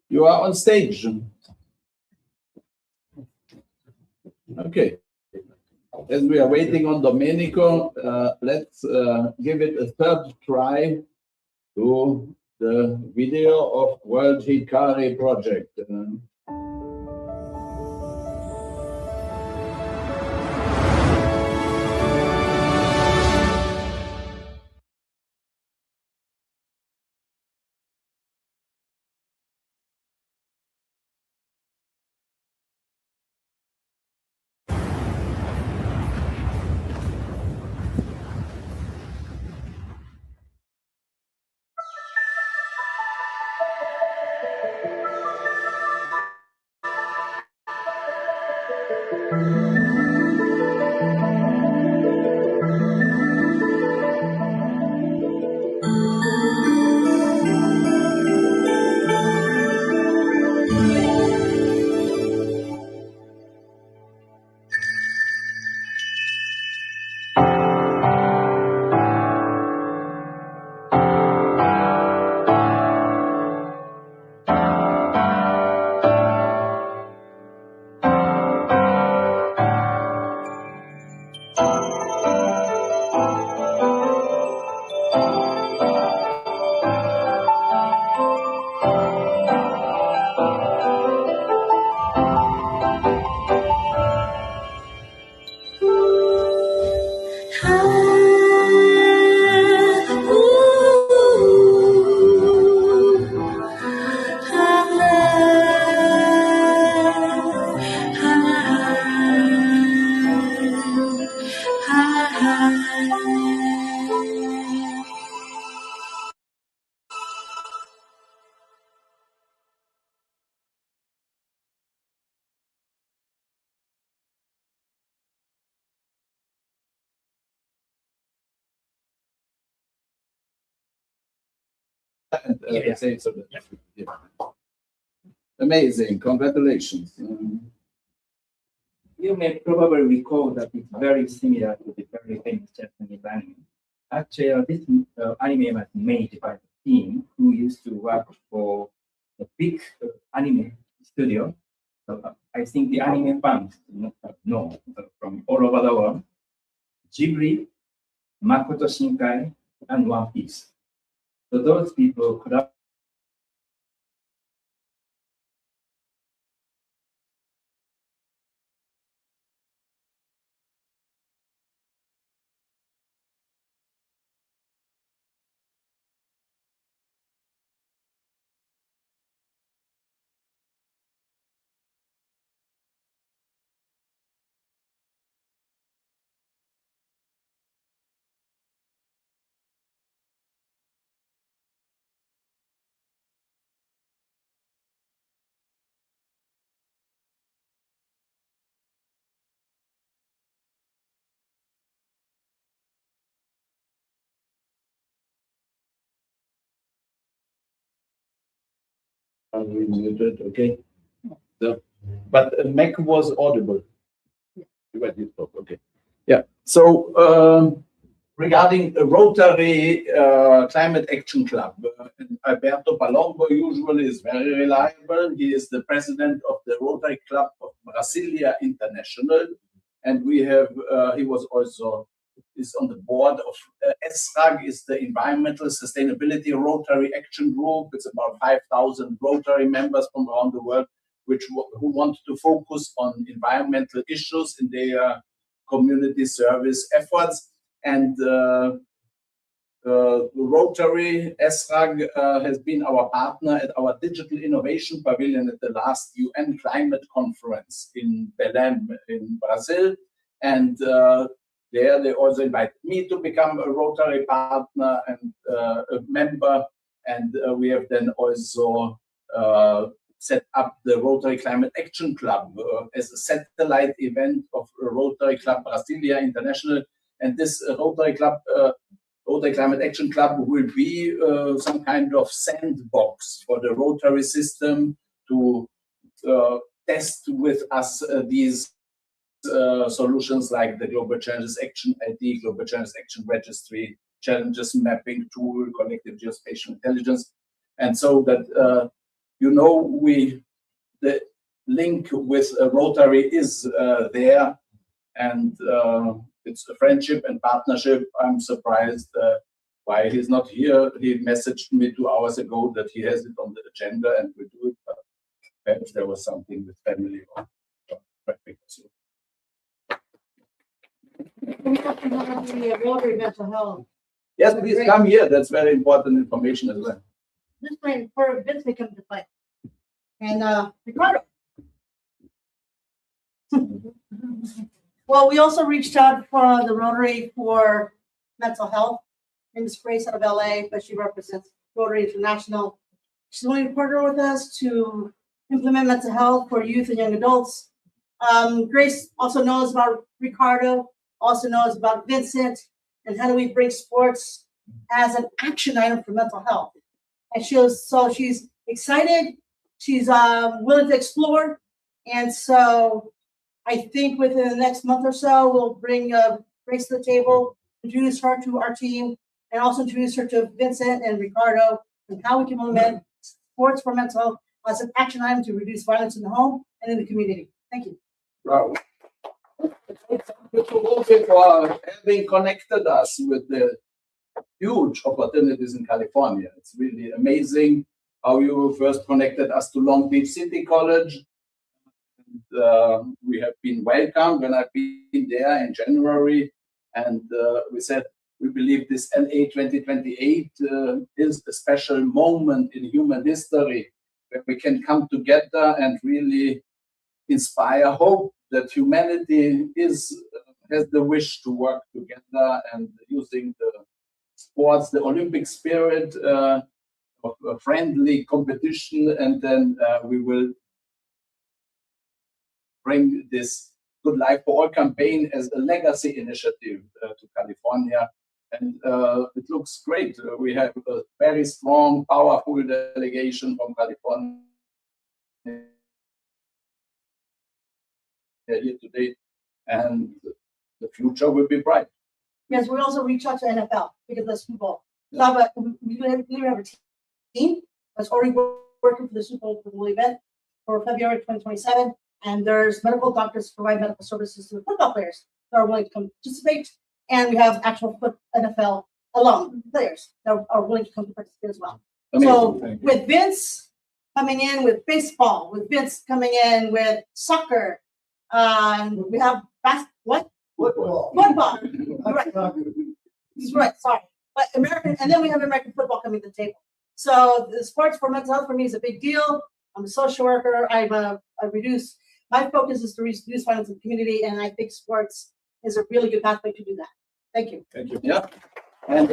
you are on stage. Okay. As we are waiting on Domenico, let's give it a third try to the video of World Hikari project. And, say so. Yeah. Amazing! Congratulations. You may probably recall that it's very similar to the very famous Japanese anime. Actually, this anime was made by the team who used to work for a big anime studio. I think the anime fans know from all over the world. Ghibli, Makoto Shinkai, and One Piece. So those people could have Unmuted, okay. So, but Mac was audible. Okay. Yeah. So regarding the Rotary Climate Action Club, Alberto Palombo usually is very reliable. He is the president of the Rotary Club of Brasilia International, and we have. He was also is on the board of ESRAG, is the Environmental Sustainability Rotary Action Group. It's about 5,000 Rotary members from around the world, who want to focus on environmental issues in their community service efforts. And Rotary ESRAG has been our partner at our Digital Innovation Pavilion at the last UN Climate Conference in Belém in Brazil. And there they also invited me to become a Rotary partner and a member. And we have then also set up the Rotary Climate Action Club as a satellite event of Rotary Club Brasilia International. And this Rotary Climate Action Club will be some kind of sandbox for the Rotary system to test with us these solutions like the Global Challenges Action ID, Global Challenges Action Registry, Challenges Mapping Tool, Collective Geospatial Intelligence. And so that the link with Rotary is there, and it's a friendship and partnership. I'm surprised why he's not here. He messaged me 2 hours ago that he has it on the agenda and we do it, but perhaps there was something with family or traffic. So. Rotary mental health. Yes, please come here. That's very important information as well. This plan for Vince may come to play. And Ricardo. Well, we also reached out for the Rotary for mental health. Miss Grace out of LA, but she represents Rotary International. She's willing to partner with us to implement mental health for youth and young adults. Grace also knows about Ricardo, also knows about Vincent, and how do we bring sports as an action item for mental health. And she's excited. She's willing to explore. And so I think within the next month or so, we'll bring Grace to the table, introduce her to our team, and also introduce her to Vincent and Ricardo and how we can implement sports for mental health as an action item to reduce violence in the home and in the community. Thank you. Wow. Thank you to Wolfie for having connected us with the huge opportunities in California. It's really amazing how you first connected us to Long Beach City College. And, we have been welcomed when I've been there in January, and we said we believe this LA 2028 is a special moment in human history where we can come together and really inspire hope that humanity has the wish to work together, and using the sports, the Olympic spirit of a friendly competition, and then we will bring this Good Life for All campaign as a legacy initiative to California. And it looks great. We have a very strong, powerful delegation from California here today, and the future will be bright. Yes, we also reach out to NFL because that's Super Bowl. We have a team that's already working for the Super Bowl event for February 2027, and there's medical doctors who provide medical services to the football players that are willing to come participate, and we have actual NFL alum players that are willing to come to participate as well. Amazing. So with Vince coming in with baseball, with Vince coming in with soccer, we have football. Right. He's right. Sorry, but American, and then we have American football coming to the table. So the sports for mental health for me is a big deal. I'm a social worker. My focus is to reduce violence in the community, and I think sports is a really good pathway to do that. Thank you. Thank you. Yeah, and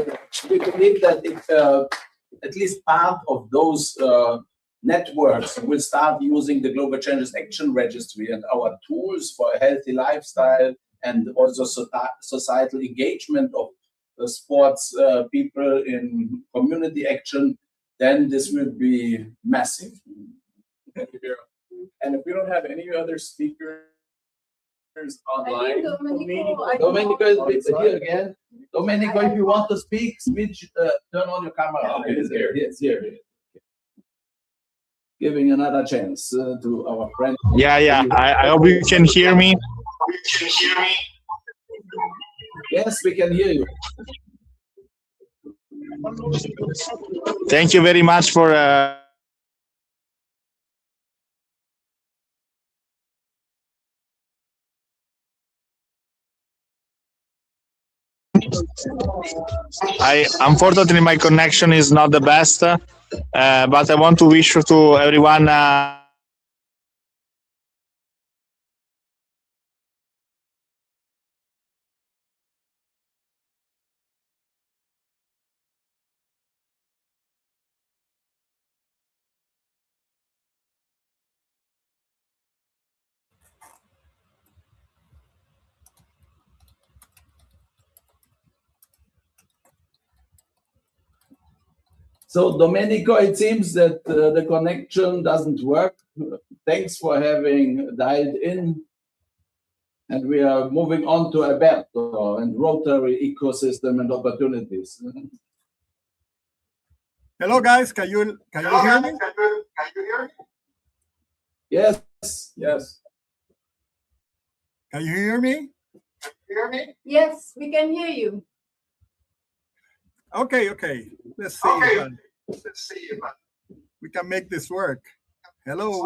we believe that if at least part of those networks will start using the Global Changes Action Registry and our tools for a healthy lifestyle and also societal engagement of sports people in community action, then this will be massive. Thank you, Vera. And if we don't have any other speakers online, Domenico is here again. Domenico, if you want to speak, turn on your camera. Okay, he's here. Yes, here. Giving another chance to our friend. Yeah. I hope you can hear me. Yes, we can hear you. Thank you very much for unfortunately my connection is not the best, but I want to wish to everyone So, Domenico, it seems that the connection doesn't work. Thanks for having dialed in. And we are moving on to Alberto and Rotary ecosystem and opportunities. Hello, guys. Can you hear me? Yes. Can you hear me? Yes, we can hear you. Okay. Let's see. If we can make this work. Hello.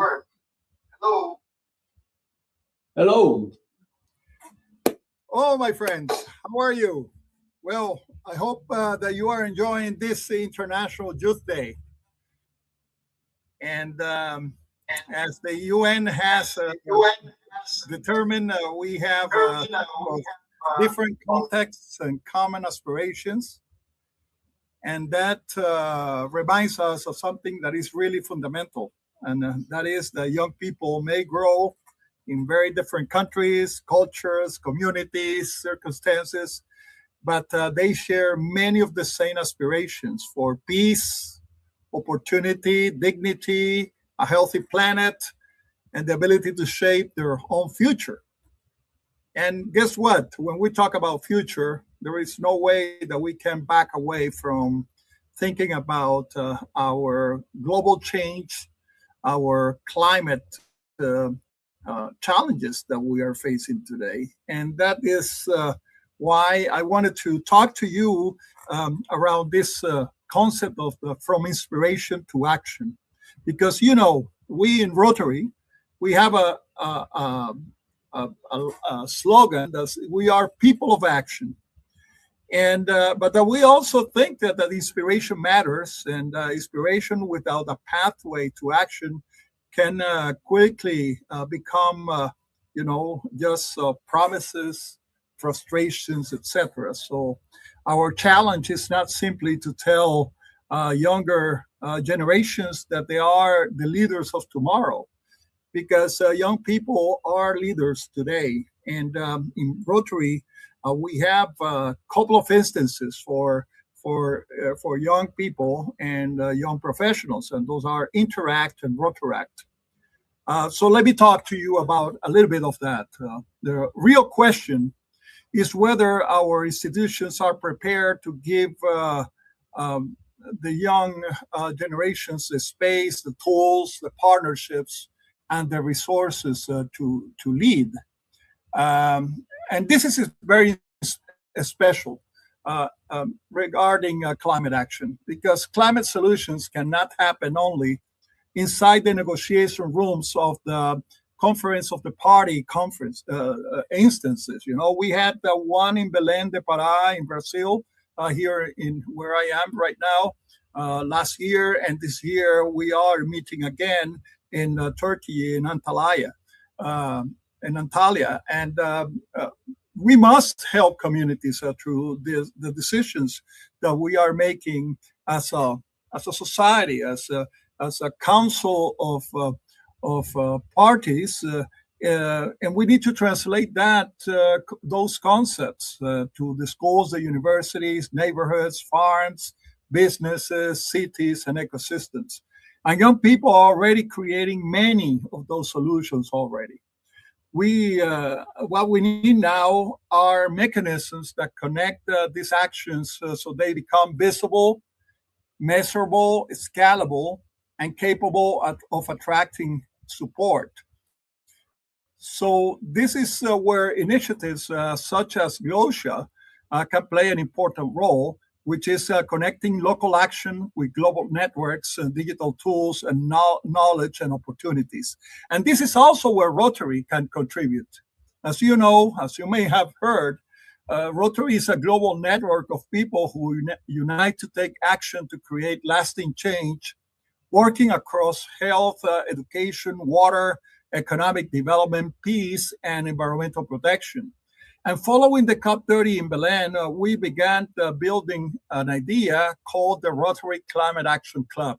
Oh, my friends, how are you? Well, I hope that you are enjoying this International Youth Day. And as the UN has determined, we have different contexts and common aspirations. And that reminds us of something that is really fundamental. And that is that young people may grow in very different countries, cultures, communities, circumstances, but they share many of the same aspirations for peace, opportunity, dignity, a healthy planet, and the ability to shape their own future. And guess what? When we talk about future, there is no way that we can back away from thinking about our global change, our climate challenges that we are facing today. And that is why I wanted to talk to you around this concept of from inspiration to action. Because, you know, we in Rotary, we have a slogan that we are people of action. And but that we also think that inspiration matters, and inspiration without a pathway to action can quickly become, just promises, frustrations, etc. So our challenge is not simply to tell younger generations that they are the leaders of tomorrow, because young people are leaders today, And in Rotary, we have a couple of instances for young people and young professionals, and those are Interact and Rotaract. So let me talk to you about a little bit of that. The real question is whether our institutions are prepared to give the young generations the space, the tools, the partnerships, and the resources to lead. And this is very special regarding climate action, because climate solutions cannot happen only inside the negotiation rooms of the conference of the party conference instances. You know, we had the one in Belém de Pará in Brazil, here in where I am right now, last year, and this year we are meeting again in Turkey in Antalya. And we must help communities through the decisions that we are making as a society, as a council of parties, and we need to translate those concepts to the schools, the universities, neighborhoods, farms, businesses, cities, and ecosystems. And young people are already creating many of those solutions already. What we need now are mechanisms that connect these actions so they become visible, measurable, scalable, and capable of attracting support. So this is where initiatives such as GLOSHA can play an important role, which is connecting local action with global networks, digital tools, and knowledge and opportunities. And this is also where Rotary can contribute. As you know, as you may have heard, Rotary is a global network of people who unite to take action to create lasting change, working across health, education, water, economic development, peace, and environmental protection. And following the COP30 in Belém, we began building an idea called the Rotary Climate Action Club.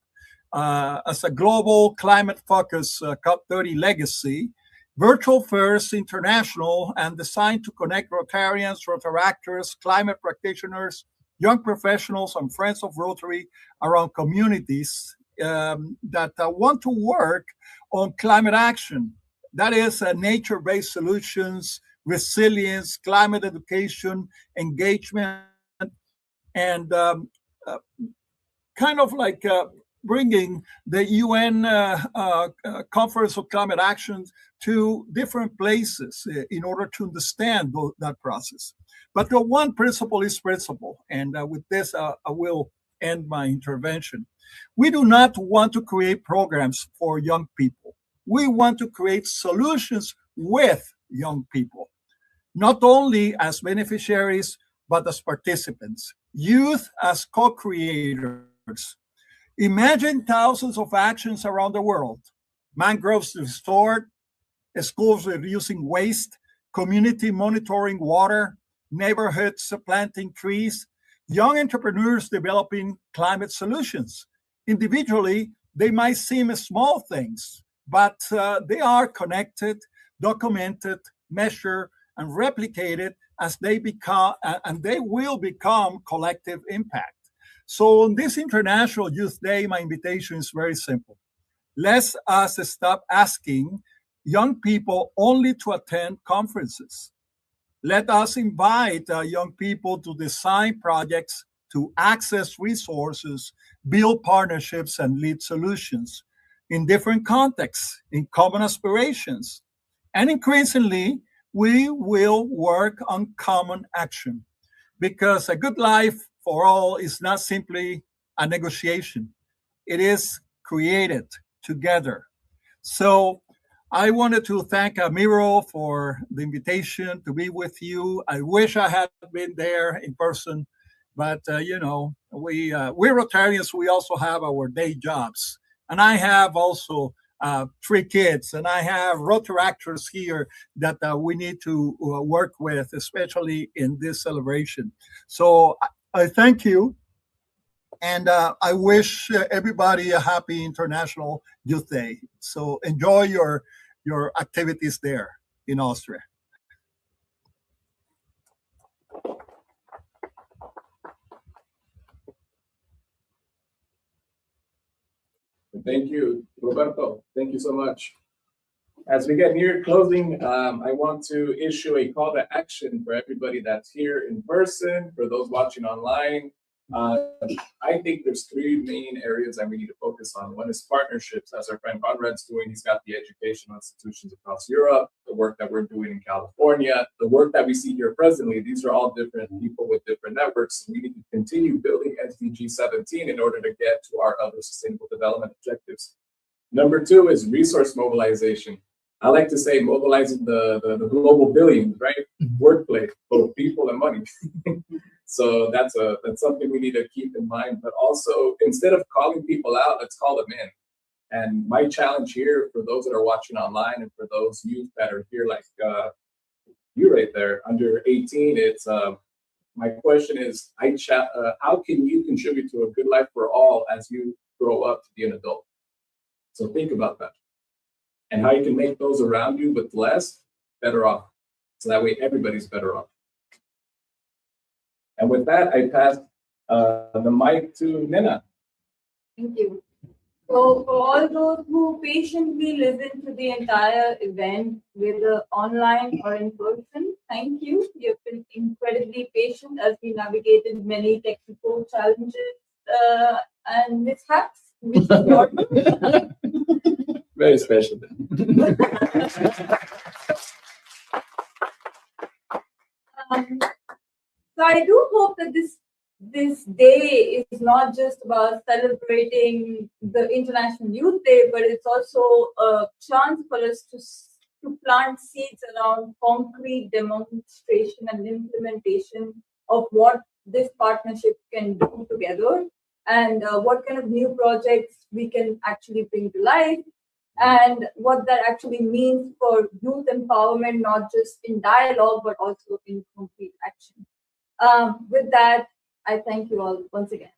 As a global climate-focused COP30 legacy, virtual first, international, and designed to connect Rotarians, Rotaractors, climate practitioners, young professionals, and friends of Rotary around communities that want to work on climate action. That is nature-based solutions, resilience, climate education, engagement, and kind of like bringing the UN Conference on Climate Action to different places in order to understand that process. But the one principle is principle. And with this, I will end my intervention. We do not want to create programs for young people. We want to create solutions with young people, not only as beneficiaries, but as participants, youth as co-creators. Imagine thousands of actions around the world: mangroves restored, schools reducing waste, community monitoring water, neighborhoods planting trees, young entrepreneurs developing climate solutions. Individually, they might seem small things, but they are connected, documented, measured, and replicated as they become, and they will become collective impact. So on this International Youth Day, my invitation is very simple. Let us stop asking young people only to attend conferences. Let us invite young people to design projects, to access resources, build partnerships, and lead solutions in different contexts, in common aspirations. And increasingly, we will work on common action, because a good life for all is not simply a negotiation. It is created together. So I wanted to thank Miro for the invitation to be with you. I wish I had been there in person, but you know, we're Rotarians. We also have our day jobs, and I have also 3 kids, and I have Rotaractors here that we need to work with, especially in this celebration. So I thank you, and I wish everybody a happy International Youth Day. So enjoy your activities there in Austria. Thank you, Roberto. Thank you so much. As we get near closing, I want to issue a call to action for everybody that's here in person, for those watching online. I think there's three main areas that we need to focus on. One is partnerships, as our friend Conrad's doing. He's got the educational institutions across Europe, the work that we're doing in California, the work that we see here presently. These are all different people with different networks. We need to continue building SDG 17 in order to get to our other sustainable development objectives. Number two is resource mobilization. I like to say mobilizing the global billions, right? Workplace, both people and money. So that's something we need to keep in mind. But also, instead of calling people out, let's call them in. And my challenge here for those that are watching online and for those youth that are here, like you right there, under 18, it's my question is, how can you contribute to a good life for all as you grow up to be an adult? So think about that. And how you can make those around you with less better off. So that way everybody's better off. And with that, I pass the mic to Nina. Thank you. So for all those who patiently listened to the entire event, whether online or in person, thank you. You've been incredibly patient as we navigated many technical challenges and mishaps, which is normal. Very special. So I do hope that this day is not just about celebrating the International Youth Day, but it's also a chance for us to plant seeds around concrete demonstration and implementation of what this partnership can do together, and what kind of new projects we can actually bring to life, and what that actually means for youth empowerment, not just in dialogue, but also in concrete action. With that, I thank you all once again.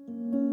you.